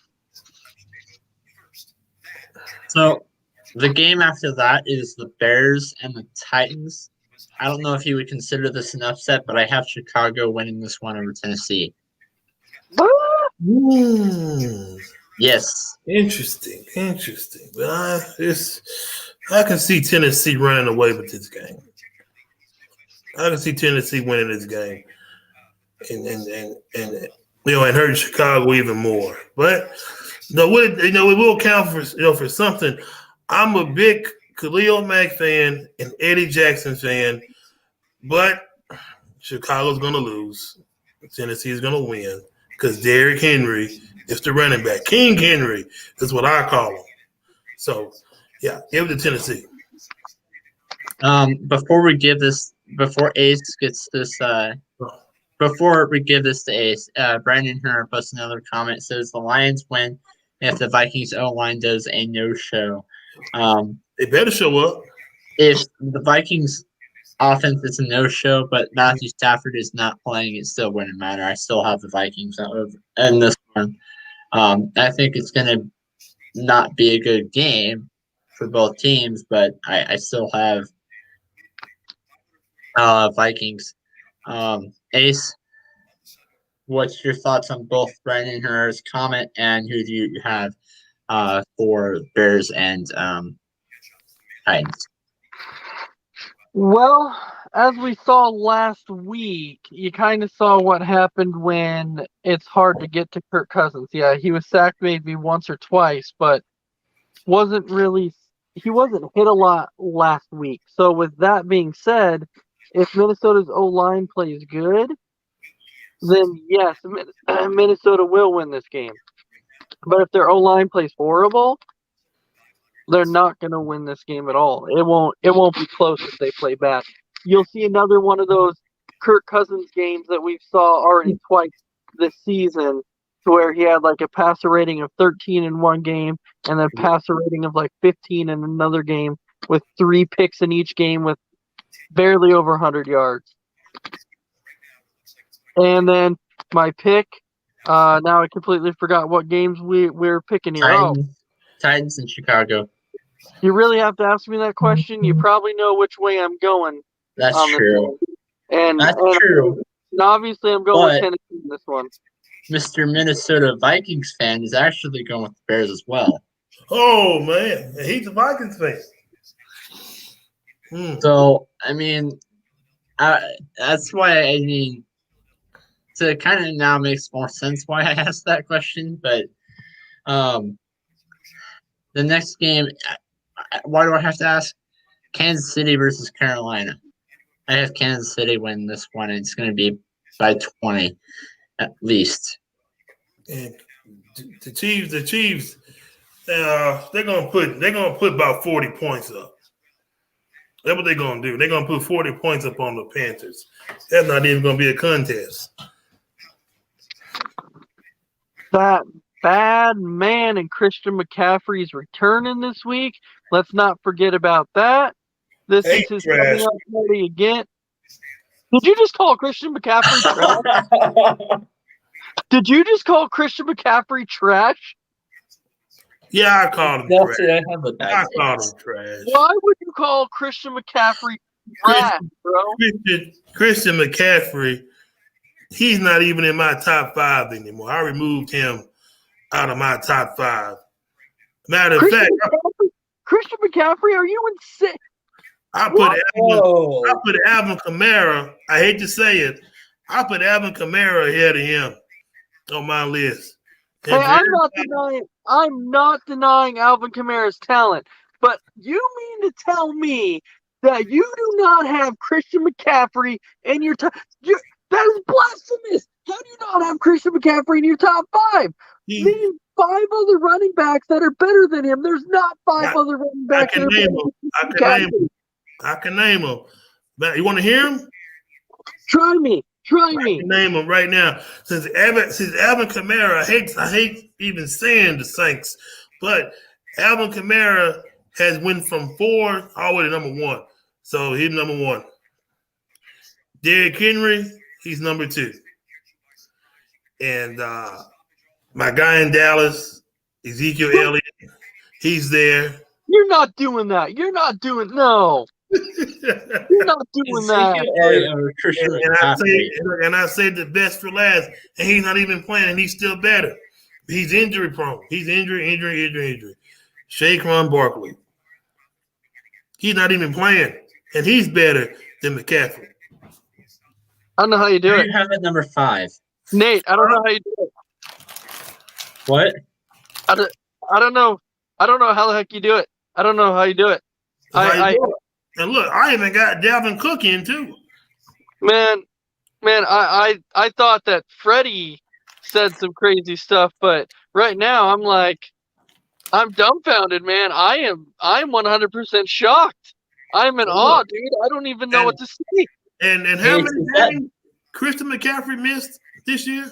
So the game after that is the Bears and the Titans. I don't know if you would consider this an upset, but I have Chicago winning this one over Tennessee. Yes. Interesting. I can see Tennessee running away with this game. I can see Tennessee winning this game. And and hurt Chicago even more. But it will count for something. I'm a big Khalil Mack fan and Eddie Jackson fan, but Chicago's going to lose. Tennessee's going to win because Derrick Henry is the running back. King Henry is what I call him. So, yeah, give it to Tennessee. Before Ace gets this, before we give this to Ace, Brandon Herr posted another comment. Says the Lions win if the Vikings O-line does a no-show. They better show up. If the Vikings offense is a no-show, but Matthew Stafford is not playing, it still wouldn't matter. I still have the Vikings in this one. I think it's going to not be a good game for both teams, but I still have Vikings. Ace, what's your thoughts on both Brandon Herr's comment and who do you have for Bears and Titans? Well, as we saw last week, you kind of saw what happened when it's hard to get to Kirk Cousins. Yeah, he was sacked maybe once or twice, but he wasn't hit a lot last week. So with that being said, if Minnesota's O-line plays good, then yes, Minnesota will win this game. But if their O-line plays horrible, they're not going to win this game at all. It won't be close if they play bad. You'll see another one of those Kirk Cousins games that we saw already twice this season, to where he had like a passer rating of 13 in one game and then passer rating of like 15 in another game, with 3 picks in each game with barely over 100 yards. And then my pick, now I completely forgot what games we're picking here. Titans in Chicago. You really have to ask me that question. You probably know which way I'm going. That's true. That's true. And obviously, I'm going with Tennessee in this one. Mr. Minnesota Vikings fan is actually going with the Bears as well. Oh, man. He's a Vikings fan. So, that's why, so it kind of now makes more sense why I asked that question. But the next game, why do I have to ask? Kansas City versus Carolina. I have Kansas City win this one, and it's going to be by 20 at least. And the Chiefs, they're gonna put about 40 points up. That's what they're gonna do. They're gonna put 40 points up on the Panthers. That's not even gonna be a contest. That bad man and Christian McCaffrey's returning this week. Let's not forget about that. This is his coming up party again. Did you just call Christian McCaffrey trash? Did you just call Christian McCaffrey trash? Yeah, I called him trash. I called him trash. Why would you call Christian McCaffrey trash, bro? Christian McCaffrey, he's not even in my top 5 anymore. I removed him out of my top 5. Matter of fact, Christian McCaffrey, are you insane? I put Alvin Kamara. I hate to say it. I put Alvin Kamara ahead of him on my list. Hey, I'm not denying Alvin Kamara's talent, but you mean to tell me that you do not have Christian McCaffrey in your top? That is blasphemous. How do you not have Christian McCaffrey in your top 5? Name 5 other running backs that are better than him. There's not 5 other running backs. I can name them. You want to hear them? Try me. I can name them right now. Since Alvin Kamara, I hate even saying the Saints, but Alvin Kamara has went from 4 all the way to number 1. So he's number 1. Derrick Henry, he's number 2. And my guy in Dallas, Ezekiel Elliott, he's there. You're not doing that. You're not doing no. You're not doing that. And I say the best for last, and he's not even playing, and he's still better. He's injury prone. He's injury. Saquon Barkley. He's not even playing, and he's better than McCaffrey. I don't know how you do it. You have at number 5. Nate, I don't know how you do it. What? I don't know. I don't know how the heck you do it. I don't know how you do it. And look, I even got Dalvin Cook in too. Man, I thought that Freddie said some crazy stuff, but right now I'm dumbfounded, man. I'm 100% shocked. I'm in awe, dude. I don't even know what to say. And how many games Christian McCaffrey missed this year?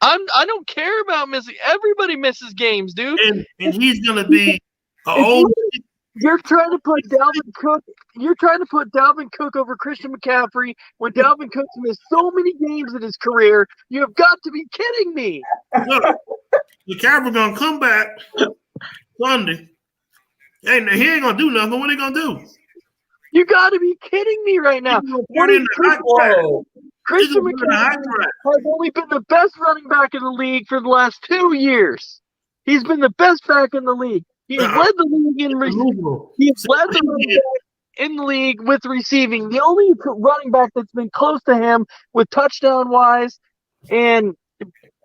I don't care about missing. Everybody misses games, dude. And he's gonna be old. You're trying to put Dalvin Cook. You're trying to put Dalvin Cook over Christian McCaffrey when Dalvin Cook's missed so many games in his career. You have got to be kidding me. Look, McCaffrey gonna come back Sunday, and he ain't gonna do nothing. What he gonna do? You got to be kidding me right now. Christian McCaffrey has only been the best running back in the league for the last 2 years. He's been the best back in the league. He's led the league in receiving. He's led the league in the league with receiving. The only running back that's been close to him with touchdown wise and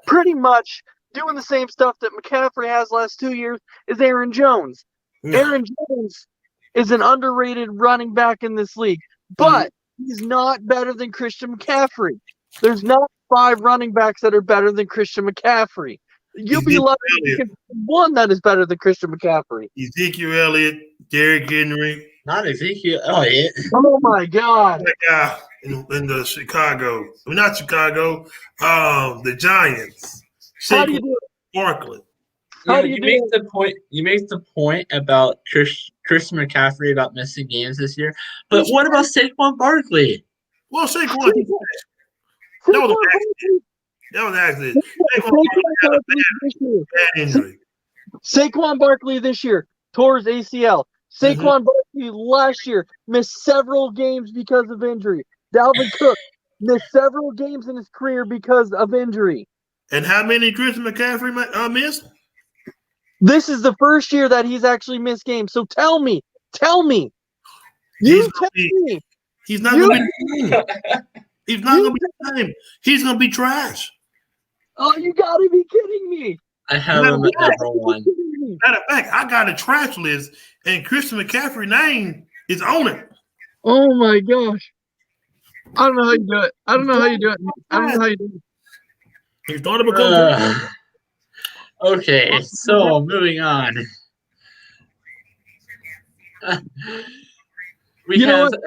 pretty much doing the same stuff that McCaffrey has last 2 years is Aaron Jones. Aaron Jones is an underrated running back in this league, but he's not better than Christian McCaffrey. There's not 5 running backs that are better than Christian McCaffrey. You'll be lucky to get one that is better than Christian McCaffrey. Ezekiel Elliott, Derrick Henry. Not Ezekiel Elliott. Oh my God! That guy in the Chicago, not Chicago, the Giants. How do you do it? Barkley. You make the point. You make the point about Christian McCaffrey about missing games this year, but what about Saquon Barkley? Well, Saquon. That was actually bad injury. Saquon Barkley this year tore his ACL. Saquon Barkley last year missed several games because of injury. Dalvin Cook missed several games in his career because of injury. And how many Christian McCaffrey missed? This is the first year that he's actually missed games. So tell me. He's not going to be He's not going to be the same. He's going to be trash. Oh, you got to be kidding me. I have him at number 1. Matter of fact, I got a trash list, and Christian McCaffrey's name is on it. Oh, my gosh. I don't know how you do it. I don't know how you do it. He's starting to become okay, so moving on. You know what?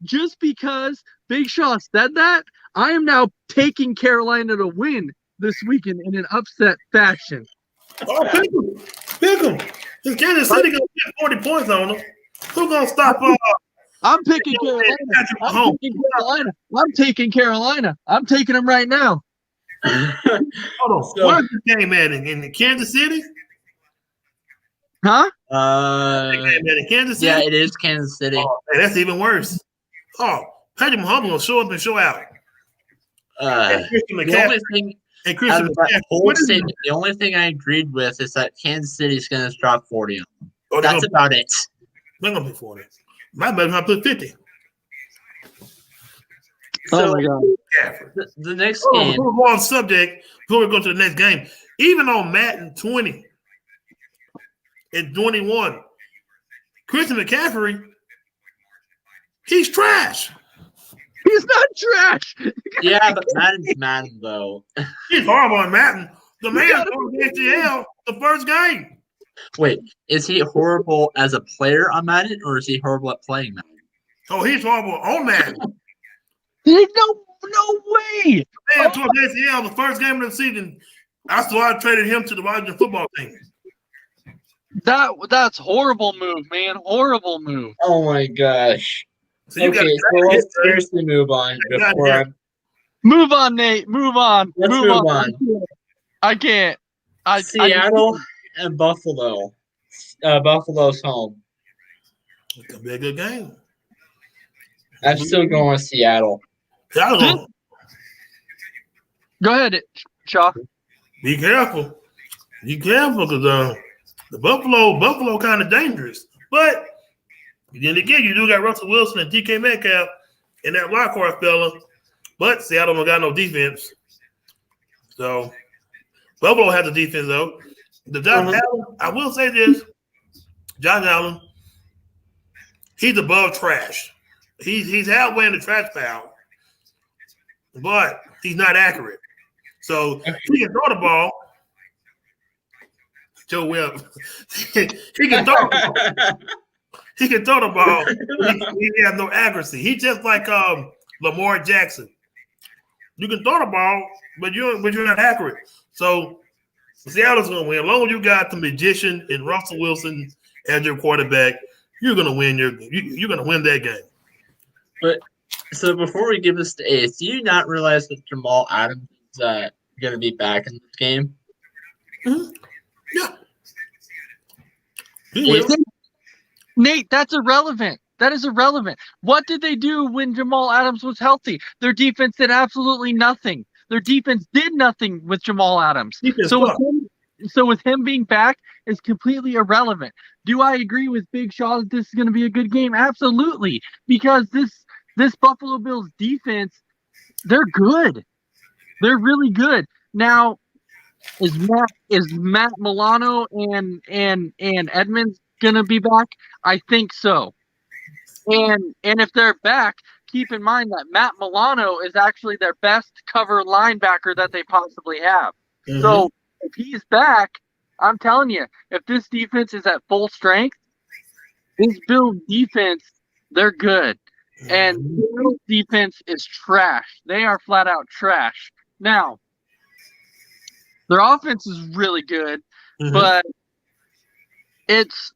Just because Big Shaw said that, I am now taking Carolina to win this weekend in an upset fashion. Oh, pick him. If Kansas City going to get 40 points on them, who's going to stop? I'm picking Carolina. I'm taking Carolina. I'm taking them right now. Hold on. Where's this game at? In Kansas City? Huh? In Kansas City? Yeah, it is Kansas City. Oh, hey, that's even worse. Oh, Patrick Mahomes will show up and show out. The only thing I agreed with is that Kansas City is going to drop 40 on them. That's about it. They're going to be 40. My bet I put 50. So, oh my God. The next game. We're on subject before we go to the next game. Even on Madden 20 and 21, Christian McCaffrey, he's trash. He's not trash. Yeah, but Madden's Madden, though. He's horrible in Madden. The man tore the ACL the first game. Wait, is he horrible as a player on Madden, or is he horrible at playing Madden? Oh, he's horrible on Madden. There's no way. The man tore the ACL the first game of the season. That's why I traded him to the Washington football team. That's horrible move, man. Horrible move. Oh my gosh. So you okay, so let's seriously move on before Move on, Nate. Move on. Let's move on. I can't. Seattle and Buffalo. Buffalo's home. It's gonna be a good game. I'm still going with Seattle. Go ahead, Shaw. Be careful. Be careful, because the Buffalo kind of dangerous. But then again, you do got Russell Wilson and DK Metcalf and that Lockhart fella. But Seattle don't got no defense. So Buffalo has a defense though. The Josh Allen, I will say this: Josh Allen, he's above trash. He's outweighing the trash pile, but he's not accurate. So he can throw the ball. Joe Webb, he can throw the ball. He can throw the ball. He has no accuracy. He's just like Lamar Jackson. You can throw the ball, but you're not accurate. So Seattle's gonna win. As long as you got the magician and Russell Wilson as your quarterback, you're gonna win. You're gonna win that game. But so before we give this to Ace, do you not realize that Jamal Adams is going to be back in this game? Mm-hmm. Yeah. Nate, that's irrelevant. That is irrelevant. What did they do when Jamal Adams was healthy? Their defense did absolutely nothing. Their defense did nothing with Jamal Adams. So with him being back is completely irrelevant. Do I agree with Big Shaw that this is going to be a good game? Absolutely. Because this Buffalo Bills defense, they're good. They're really good. Now, is Matt Milano and Edmonds gonna be back? I think so. And if they're back, keep in mind that Matt Milano is actually their best cover linebacker that they possibly have. Mm-hmm. So if he's back, I'm telling you, if this defense is at full strength, this Bills defense, they're good. And Bills defense is trash. They are flat out trash. Now, their offense is really good, but it's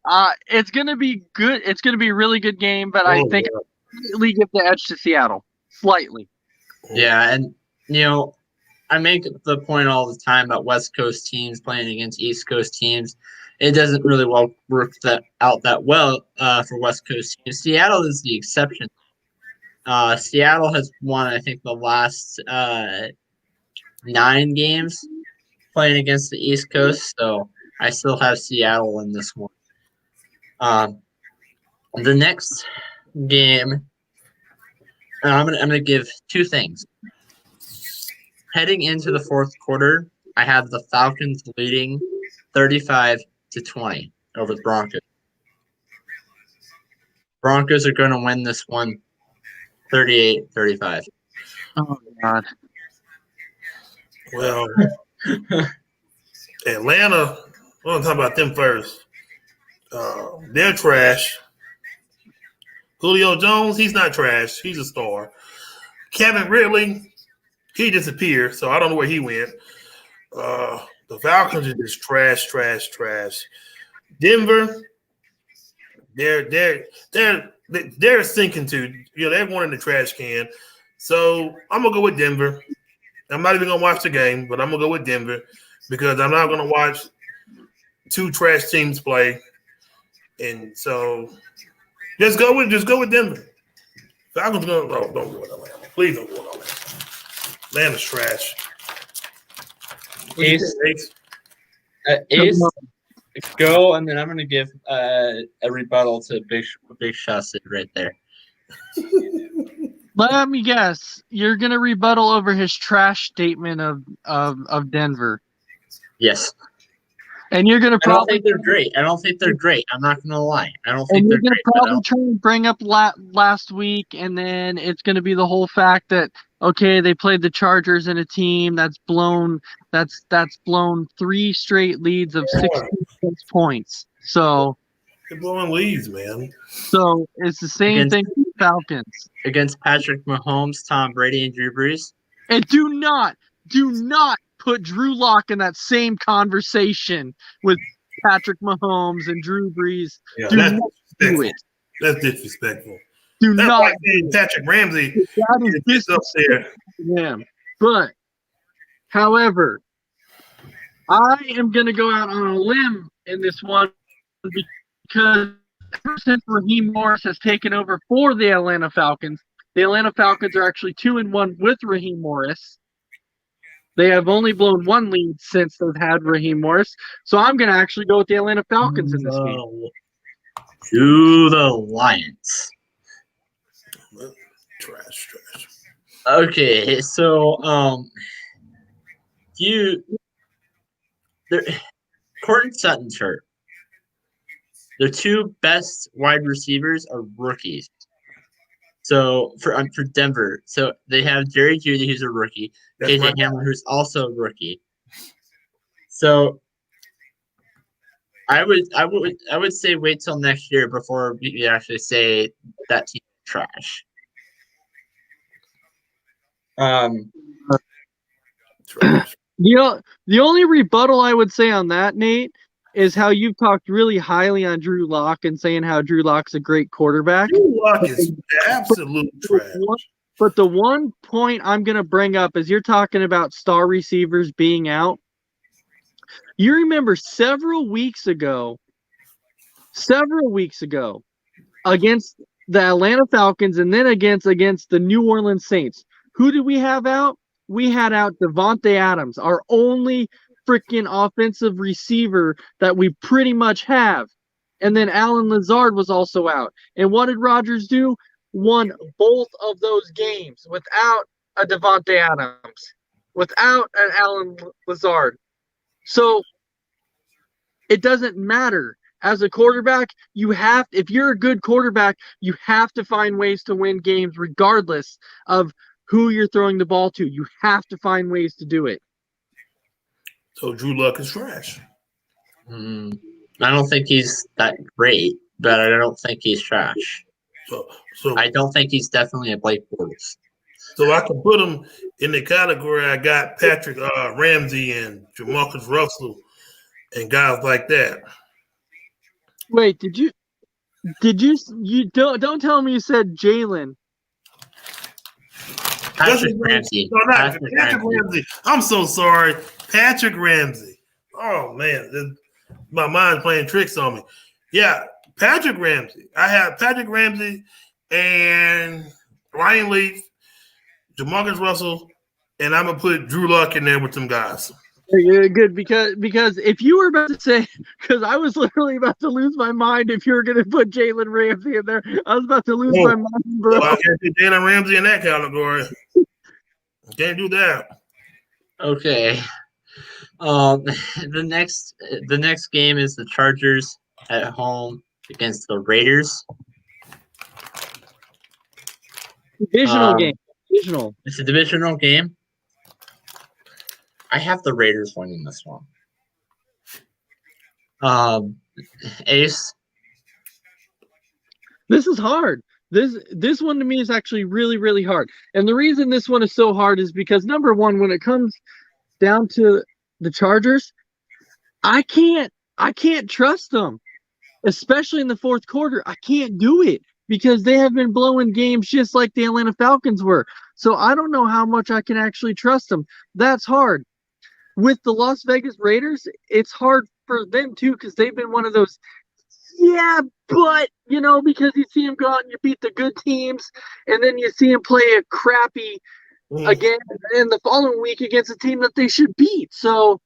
gonna be good. It's gonna be a really good game, but I think I'll slightly give the edge to Seattle. Slightly. Yeah, and I make the point all the time about West Coast teams playing against East Coast teams. It doesn't really work out that well for West Coast teams. Seattle is the exception. Seattle has won, I think, the last 9 games playing against the East Coast, so I still have Seattle in this one. The next game, I'm gonna give 2 things. Heading into the fourth quarter, I have the Falcons leading 35-20 over the Broncos. Broncos are going to win this one 38-35. Oh, God. Well, Atlanta, we're going to talk about them first. They're trash. Julio Jones, he's not trash. He's a star. Kevin Ridley, he disappeared, so I don't know where he went. The Falcons are just trash. Denver, they're sinking too. They're going in the trash can. So I'm gonna go with Denver. I'm not even gonna watch the game, but I'm gonna go with Denver because I'm not gonna watch 2 trash teams play. And so just go with Denver. Falcons don't go with Atlanta. Please don't go with Atlanta. Atlanta's trash. Ace, go, and then I'm going to give a rebuttal to Big Shot right there. Let me guess. You're going to rebuttal over his trash statement of Denver. Yes. And you're going to probably... I don't think they're great. I'm not going to lie. I don't think they're great. And you're going to probably try and bring up last week, and then it's going to be the whole fact that, okay, they played the Chargers in a team that's blown 3 straight leads of 66 points. So they're blowing leads, man. So it's the same thing with the Falcons. Against Patrick Mahomes, Tom Brady, and Drew Brees. And do not put Drew Lock in that same conversation with Patrick Mahomes and Drew Brees. Yeah, do not do it. That's disrespectful. Do That's not. Like Patrick Ramsey is up there. Yeah. But, however, I am going to go out on a limb in this one because ever since Raheem Morris has taken over for the Atlanta Falcons are actually 2-1 with Raheem Morris. They have only blown 1 lead since they've had Raheem Morris. So I'm going to actually go with the Atlanta Falcons in this game. To the Lions. Trash. Okay, so do Courtland Sutton's hurt. Their two best wide receivers are rookies. So for Denver, so they have Jerry Jeudy, who's a rookie, KJ Hamler, who's also a rookie. So I would say wait till next year before we actually say that team is trash. The only rebuttal I would say on that, Nate, is how you've talked really highly on Drew Lock and saying how Drew Lock's a great quarterback. Drew Lock is absolute trash. But the one point I'm going to bring up is you're talking about star receivers being out. You remember several weeks ago, against the Atlanta Falcons and then against the New Orleans Saints, who did we have out? We had out Devontae Adams, our only freaking offensive receiver that we pretty much have. And then Allen Lazard was also out. And what did Rodgers do? Won both of those games without a Devontae Adams, without an Allen Lazard. So it doesn't matter. As a quarterback, if you're a good quarterback, you have to find ways to win games regardless of who you're throwing the ball to. You have to find ways to do it. So Drew Luck is trash. I don't think he's that great, but I don't think he's trash. So I don't think he's definitely a Blake Bortles. So I can put him in the category. I got Patrick Ramsey and Jamarcus Russell and guys like that. Wait, did you don't tell me you said Jalen? Patrick Ramsey. No, not Patrick Ramsey. I'm so sorry. Patrick Ramsey. Oh, man. My mind's playing tricks on me. Yeah, Patrick Ramsey. I have Patrick Ramsey and Ryan Leaf, Jamarcus Russell, and I'm going to put Drew Luck in there with some guys. Yeah, good, because if you were about to say, because I was literally about to lose my mind if you were going to put Jalen Ramsey in there. I was about to lose my mind, bro. I can't put Jalen Ramsey in that category. Can't do that. Okay. The next game is the Chargers at home against the Raiders. Divisional game. Divisional. It's a divisional game. I have the Raiders winning this one. Ace. This is hard. This one to me is actually really, really hard. And the reason this one is so hard is because, number one, when it comes down to the Chargers, I can't trust them, especially in the fourth quarter. I can't do it because they have been blowing games just like the Atlanta Falcons were. So I don't know how much I can actually trust them. That's hard. With the Las Vegas Raiders, it's hard for them too because they've been one of those, yeah, but, because you see them go out and you beat the good teams, and then you see them play a crappy again in the following week against a team that they should beat. So,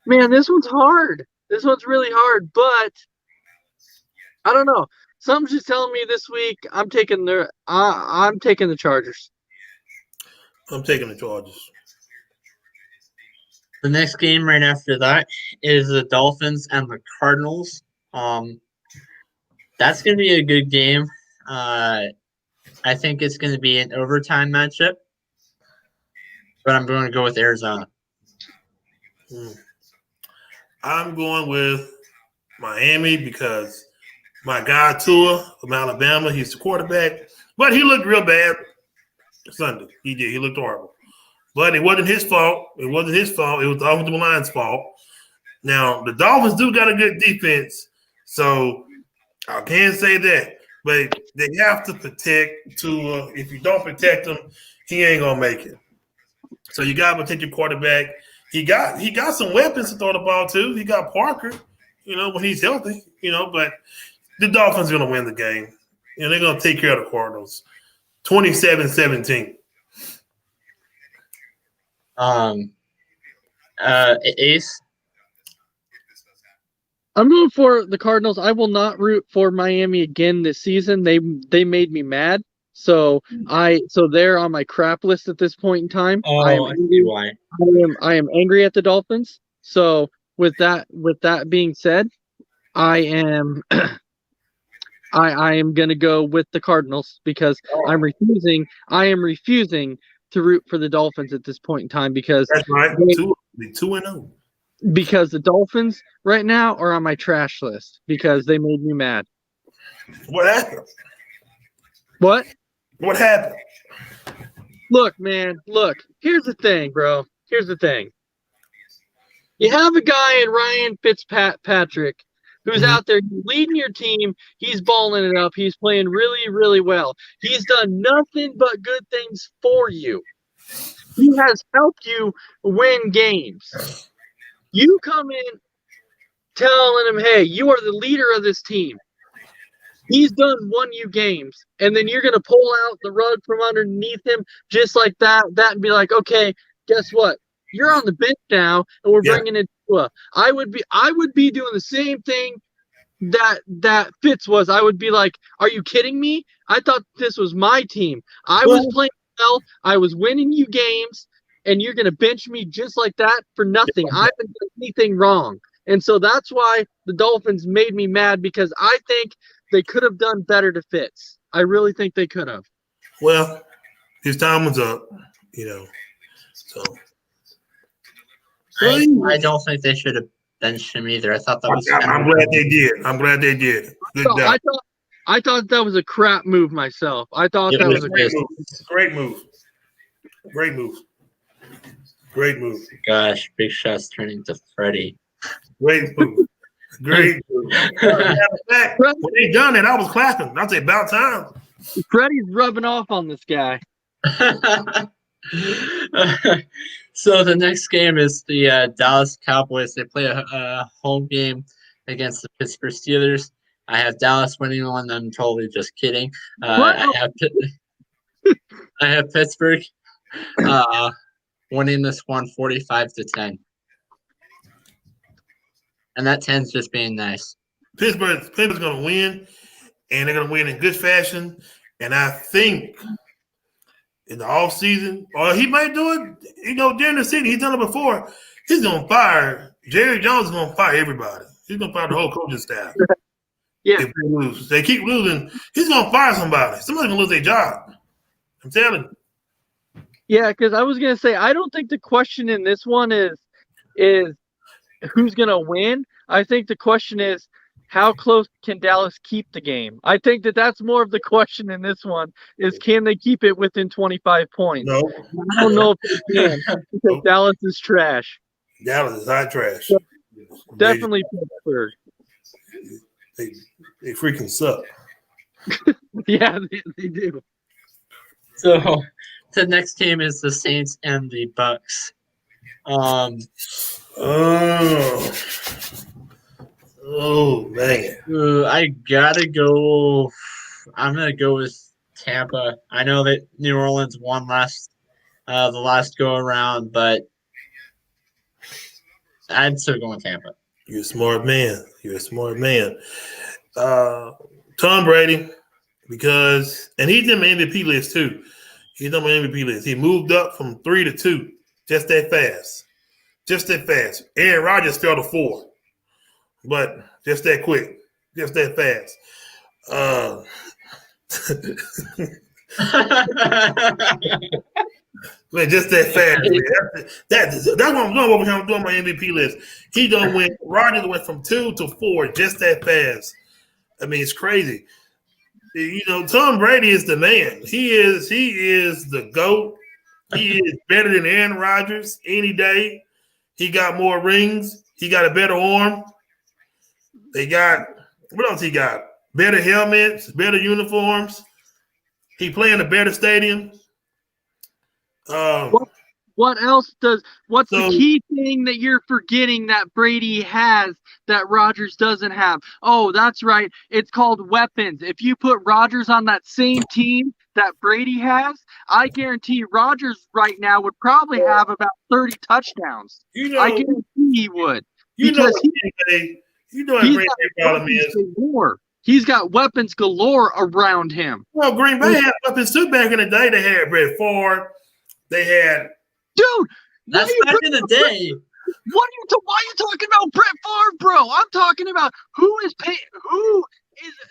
man, this one's hard. This one's really hard, but I don't know. Something's just telling me this week I'm taking the Chargers. I'm taking the Chargers. The next game right after that is the Dolphins and the Cardinals. That's going to be a good game. I think it's going to be an overtime matchup, but I'm going to go with Arizona. I'm going with Miami because my guy Tua from Alabama, he's the quarterback, but he looked real bad Sunday. He did. He looked horrible. But it wasn't his fault. It was the offensive line's fault. Now, the Dolphins do got a good defense, so I can't say that. But they have to protect Tua. If you don't protect him, he ain't going to make it. So you got to protect your quarterback. He got some weapons to throw the ball to. He got Parker, when he's healthy, but the Dolphins are going to win the game. They're going to take care of the Cardinals. 27-17. Ace. I'm going for the Cardinals. I will not root for Miami again this season. They made me mad. So they're on my crap list at this point in time. I am I see why. I am angry at the Dolphins. So with that being said, I am I am gonna go with the Cardinals because I am refusing to root for the Dolphins at this point in time because That's right. 2-0. because the Dolphins right now are on my trash list because they made me mad. What happened? What? What happened? Look, man, look. Here's the thing, bro. Here's the thing. You have a guy in Ryan Fitzpatrick who's out there leading your team. He's balling it up. He's playing really, really well. He's done nothing but good things for you. He has helped you win games. You come in telling him, hey, you are the leader of this team. He's won you games, and then you're going to pull out the rug from underneath him just like that and be like, okay, guess what? You're on the bench now, and we're bringing in Tua. I would be doing the same thing that Fitz was. I would be like, are you kidding me? I thought this was my team. I was playing well. I was winning you games, and you're going to bench me just like that for nothing. I haven't done anything wrong. And so that's why the Dolphins made me mad because I think they could have done better to Fitz. I really think they could have. Well, his time was up, So I don't think they should have benched him either. I thought that was. I'm glad they did. Good job. I thought that was a crap move myself. I thought that was a great move. Great move. Gosh, big shots turning to Freddie. Great move. Great move. When they done it, I was clapping. I said, about time. Freddie's rubbing off on this guy. So the next game is the Dallas Cowboys. They play a home game against the Pittsburgh Steelers. I have Dallas winning one. I'm totally just kidding. I have Pittsburgh winning this one 45-10. And that 10's just being nice. Pittsburgh's going to win, and they're going to win in good fashion. And I think in the offseason, or he might do it, during the season. He's done it before. He's going to fire. Jerry Jones is going to fire everybody. He's going to fire the whole coaching staff. Yeah. If they lose. They keep losing. He's going to fire somebody. Somebody's going to lose their job. I'm telling you. Yeah, because I was going to say, I don't think the question in this one is who's going to win. I think the question is, how close can Dallas keep the game? I think that's more of the question in this one is, can they keep it within 25 points? No. I don't know if they can because Dallas is trash. Dallas is hot trash. Definitely Pittsburgh. They freaking suck. Yeah, they do. So the next game is the Saints and the Bucks. Oh man. I gotta go. I'm gonna go with Tampa. I know that New Orleans won the last go around, but I'd still go with Tampa. You're a smart man. Tom Brady, and he's in my MVP list too. He's on my MVP list. He moved up from 3 to 2, just that fast. Aaron Rodgers fell to 4, but just that quick, just that fast. Man, just that fast. Man. That's what I'm doing. What I'm doing my MVP list. He done went. Rodgers went from 2 to 4, just that fast. I mean, it's crazy. Tom Brady is the man. He is the GOAT. He is better than Aaron Rodgers any day. He got more rings. He got a better arm. They got, what else he got? Better helmets, better uniforms. He play in a better stadium. What else what's the key thing that you're forgetting that Brady has that Rodgers doesn't have? Oh, that's right. It's called weapons. If you put Rodgers on that same team that Brady has, I guarantee Rodgers right now would probably have about 30 touchdowns. I guarantee he would. What the great problem is. He's got weapons galore around him. Well, Green Bay had weapons too back in the day. They had Brett Favre. They had Dude, That's back in the day. why are you talking about Brett Favre, bro? I'm talking about who is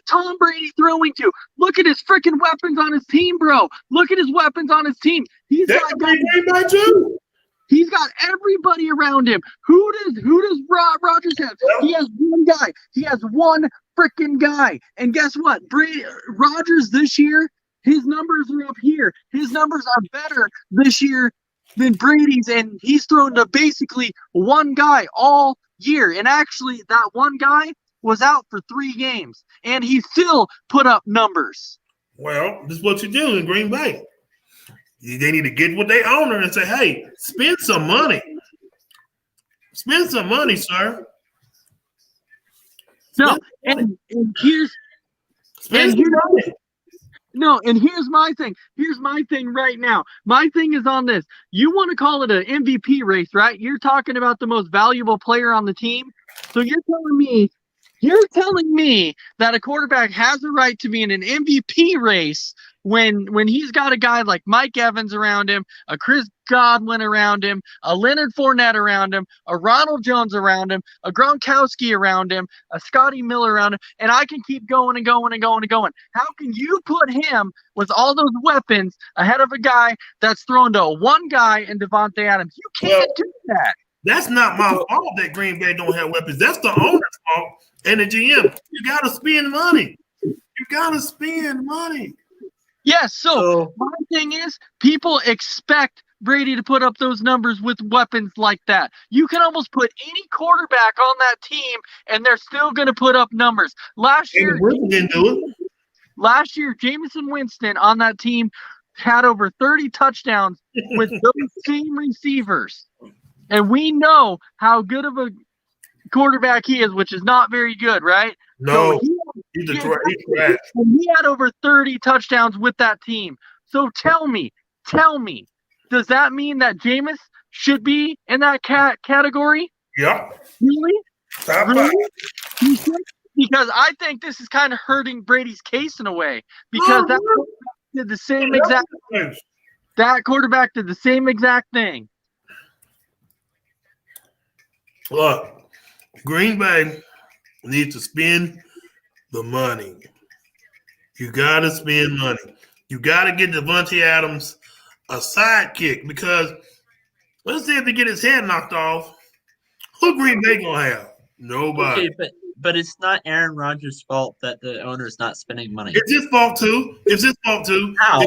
Tom Brady throwing to? Look at his freaking weapons on his team, bro. Look at his weapons on his team. He's got Green Bay too. He's got everybody around him. Who does Rodgers have? He has one guy. He has one freaking guy. And guess what? Rodgers this year, his numbers are up here. His numbers are better this year than Brady's, and he's thrown to basically one guy all year. And actually, that one guy was out for 3 games, and he still put up numbers. Well, this is what you do in Green Bay. They need to get with their owner and say, hey, spend some money. Spend some money, sir. No, and here's Spend some money. No, and here's my thing. Here's my thing right now. My thing is on this. You want to call it an MVP race, right? You're talking about the most valuable player on the team. So you're telling me that a quarterback has a right to be in an MVP race when he's got a guy like Mike Evans around him, a Chris Godwin around him, a Leonard Fournette around him, a Ronald Jones around him, a Gronkowski around him, a Scotty Miller around him, and I can keep going and going and going and going. How can you put him with all those weapons ahead of a guy that's thrown to one guy in Devontae Adams? You can't do that. That's not my fault that Green Bay don't have weapons. That's the owner's fault and the GM. You got to spend money. You got to spend money. Yes, so my thing is people expect Brady to put up those numbers with weapons like that. You can almost put any quarterback on that team, and they're still going to put up numbers. Last year, Jameson Winston on that team had over 30 touchdowns with those same receivers. And we know how good of a quarterback he is, which is not very good, right? No, so he's trash. He had over 30 touchdowns with that team. So tell me, does that mean that Jameis should be in that category? Yeah. Really? Really? Because I think this is kind of hurting Brady's case in a way. Because that quarterback did the same exact thing. That quarterback did the same exact thing. Look, Green Bay needs to spend the money. You got to spend money. You got to get Devontae Adams a sidekick because let's say if he get his head knocked off, who Green Bay going to have? Nobody. Okay, but it's not Aaron Rodgers' fault that the owner's not spending money. It's his fault too. How?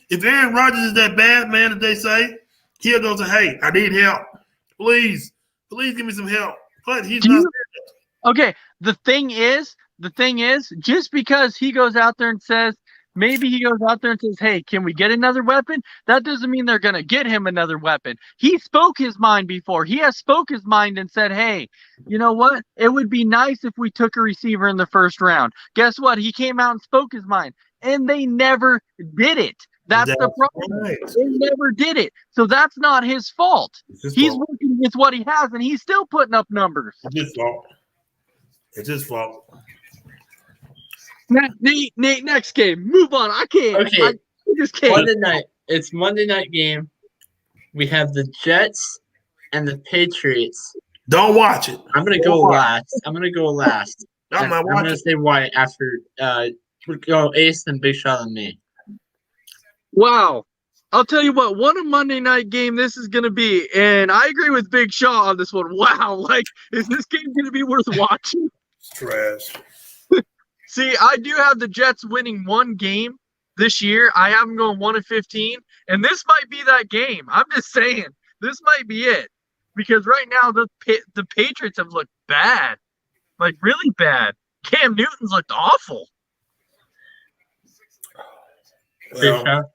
If Aaron Rodgers is that bad man that they say, he'll go say, hey, I need help. Please give me some help. But he's not. Okay, the thing is, just because he goes out there and says, hey, can we get another weapon? That doesn't mean they're going to get him another weapon. He spoke his mind before. He has spoke his mind and said, hey, you know what? It would be nice if we took a receiver in the first round. Guess what? He came out and spoke his mind, and they never did it. That's the problem. Right. They never did it. So that's not his fault. He's working with what he has, and he's still putting up numbers. It's his fault. Nate, next game. Move on. I can't. Okay. I just can't. Monday night. It's Monday night game. We have the Jets and the Patriots. Don't watch it. I'm going to go last. I'm going to say why after go Ace and Big Shot and me. Wow. I'll tell you what a Monday night game this is going to be. And I agree with Big Shaw on this one. Wow. Is this game going to be worth watching? It's trash. See, I do have the Jets winning one game this year. I have them going 1-15. And this might be that game. I'm just saying. This might be it. Because right now, the Patriots have looked bad. Really bad. Cam Newton's looked awful. Well,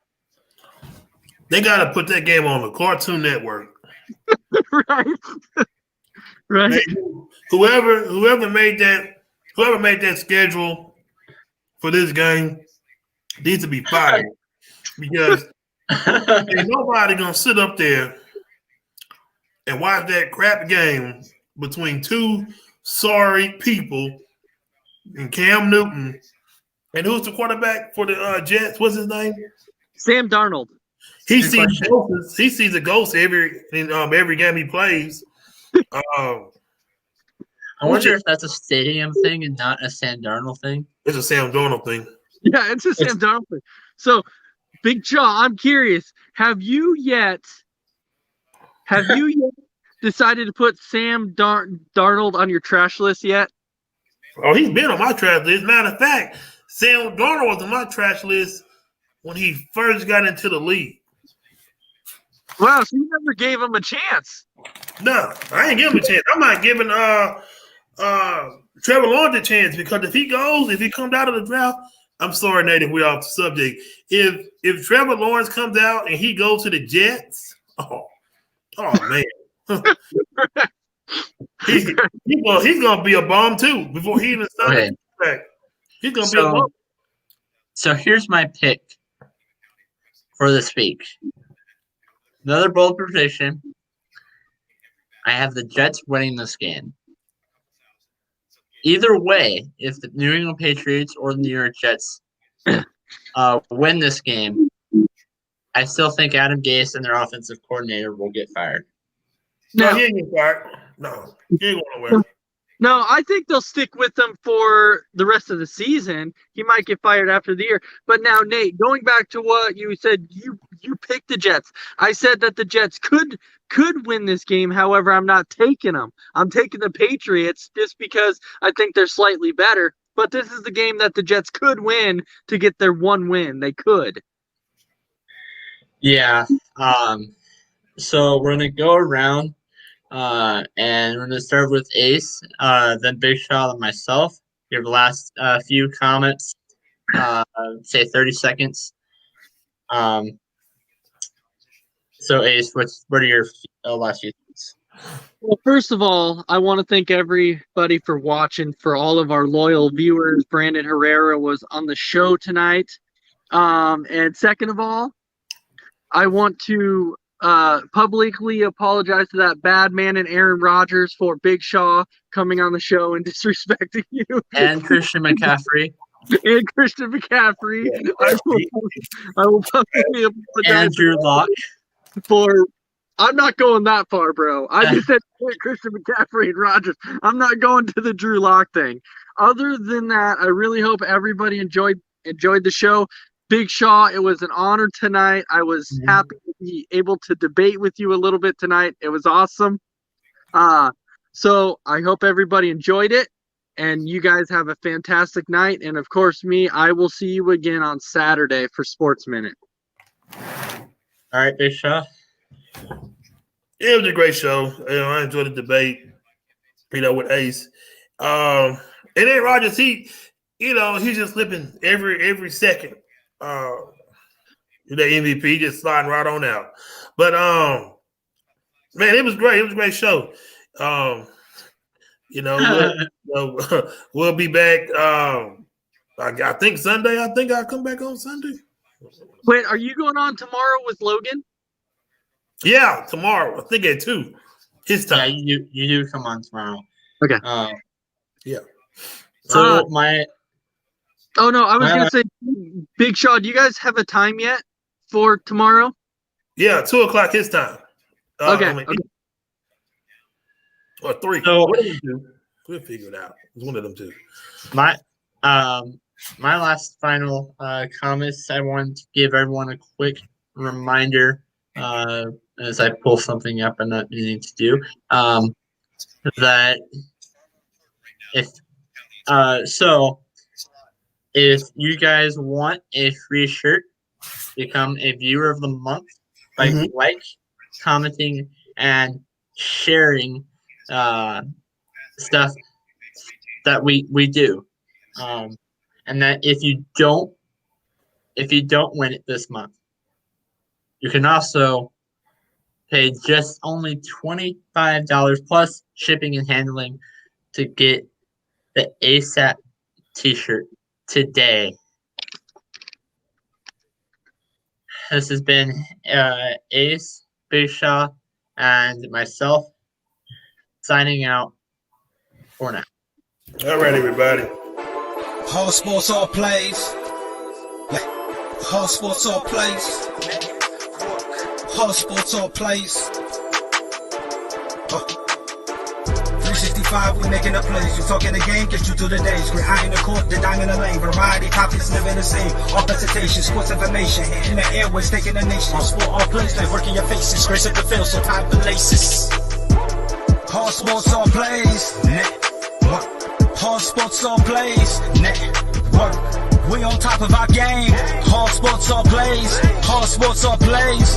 they got to put that game on the Cartoon Network. Right. Whoever made that schedule for this game needs to be fired because ain't nobody gonna sit up there and watch that crap game between two sorry people and Cam Newton. And who's the quarterback for the Jets? What's his name? Sam Darnold. He Good sees question. ghosts. He sees a ghost every game he plays. I wonder if that's a stadium thing and not a Sam Darnold thing. It's a Sam Darnold thing. Yeah, it's a Sam Darnold thing. So, Big Jaw, I'm curious. Have you yet decided to put Sam Darnold on your trash list yet? Oh, he's been on my trash list. Matter of fact, Sam Darnold was on my trash list when he first got into the league. Wow, so you never gave him a chance. No, I ain't giving him a chance. I'm not giving Trevor Lawrence a chance because if he comes out of the draft, I'm sorry, Nate, if we're off the subject. If Trevor Lawrence comes out and he goes to the Jets, oh man. he's gonna be a bomb too before he even started. Okay. He's gonna be a bomb. So here's my pick for this week. Another bold prediction. I have the Jets winning this game. Either way, if the New England Patriots or the New York Jets win this game, I still think Adam Gase and their offensive coordinator will get fired. No, he ain't getting fired. No, he ain't going nowhere. No, I think they'll stick with him for the rest of the season. He might get fired after the year. But now, Nate, going back to what you said, you picked the Jets. I said that the Jets could win this game. However, I'm not taking them. I'm taking the Patriots just because I think they're slightly better. But this is the game that the Jets could win to get their one win. They could. Yeah. So we're going to go around. And we're going to start with Ace, then Big Shaw, and myself. Your last few comments, say 30 seconds. So Ace, what are your last few thoughts? Well, first of all, I want to thank everybody for watching, for all of our loyal viewers. Brandon Herrera was on the show tonight. And second of all, I want to publicly apologize to that bad man and Aaron Rodgers for Big Shaw coming on the show and disrespecting you. And Christian McCaffrey. And Christian McCaffrey. Yeah, I will publicly apologize. And Drew Lock. I'm not going that far, bro. I just said Christian McCaffrey and Rodgers. I'm not going to the Drew Lock thing. Other than that, I really hope everybody enjoyed the show. Big Shaw, it was an honor tonight. I was happy to be able to debate with you a little bit tonight. It was awesome. So I hope everybody enjoyed it, and you guys have a fantastic night. And, of course, I will see you again on Saturday for Sports Minute. All right, Big Shaw. It was a great show. I enjoyed the debate, with Ace. And then Rodgers, he's just slipping every second. The MVP just sliding right on out. But man, it was great. It was a great show. We'll be back. I think Sunday. I think I'll come back on Sunday. Wait, are you going on tomorrow with Logan? Yeah, tomorrow. I think at 2 his time. Yeah, you do come on tomorrow. Okay. Yeah. So Oh, no, I was going to say, Big Shaw, do you guys have a time yet for tomorrow? Yeah, 2 o'clock his time. Okay. Or 3. So, one of them two. We'll figure it out. It's one of them two. My last final comments, I wanted to give everyone a quick reminder as I pull something up I'm not meaning to do, that if you guys want a free shirt, become a viewer of the month by commenting, and sharing stuff that we do. And that if you don't win it this month, you can also pay just only $25 plus shipping and handling to get the ASAP t-shirt today. This has been Ace, Big Shaw, and myself signing out for now. All right, everybody. All sports, all plays. All sports, all plays. All sports, all plays. 365, we making the plays. You talking the game, get you through the days. Great eye in the court, the dime in the lane. Variety, topics, never the same. All presentation, sports information. In the airways, taking the nation. All sport, all plays, like working your faces. Grace at the field, so tie the laces. All sports, all plays. Network. All sports, all plays. Network. We on top of our game. All sports, all plays. All sports, all plays.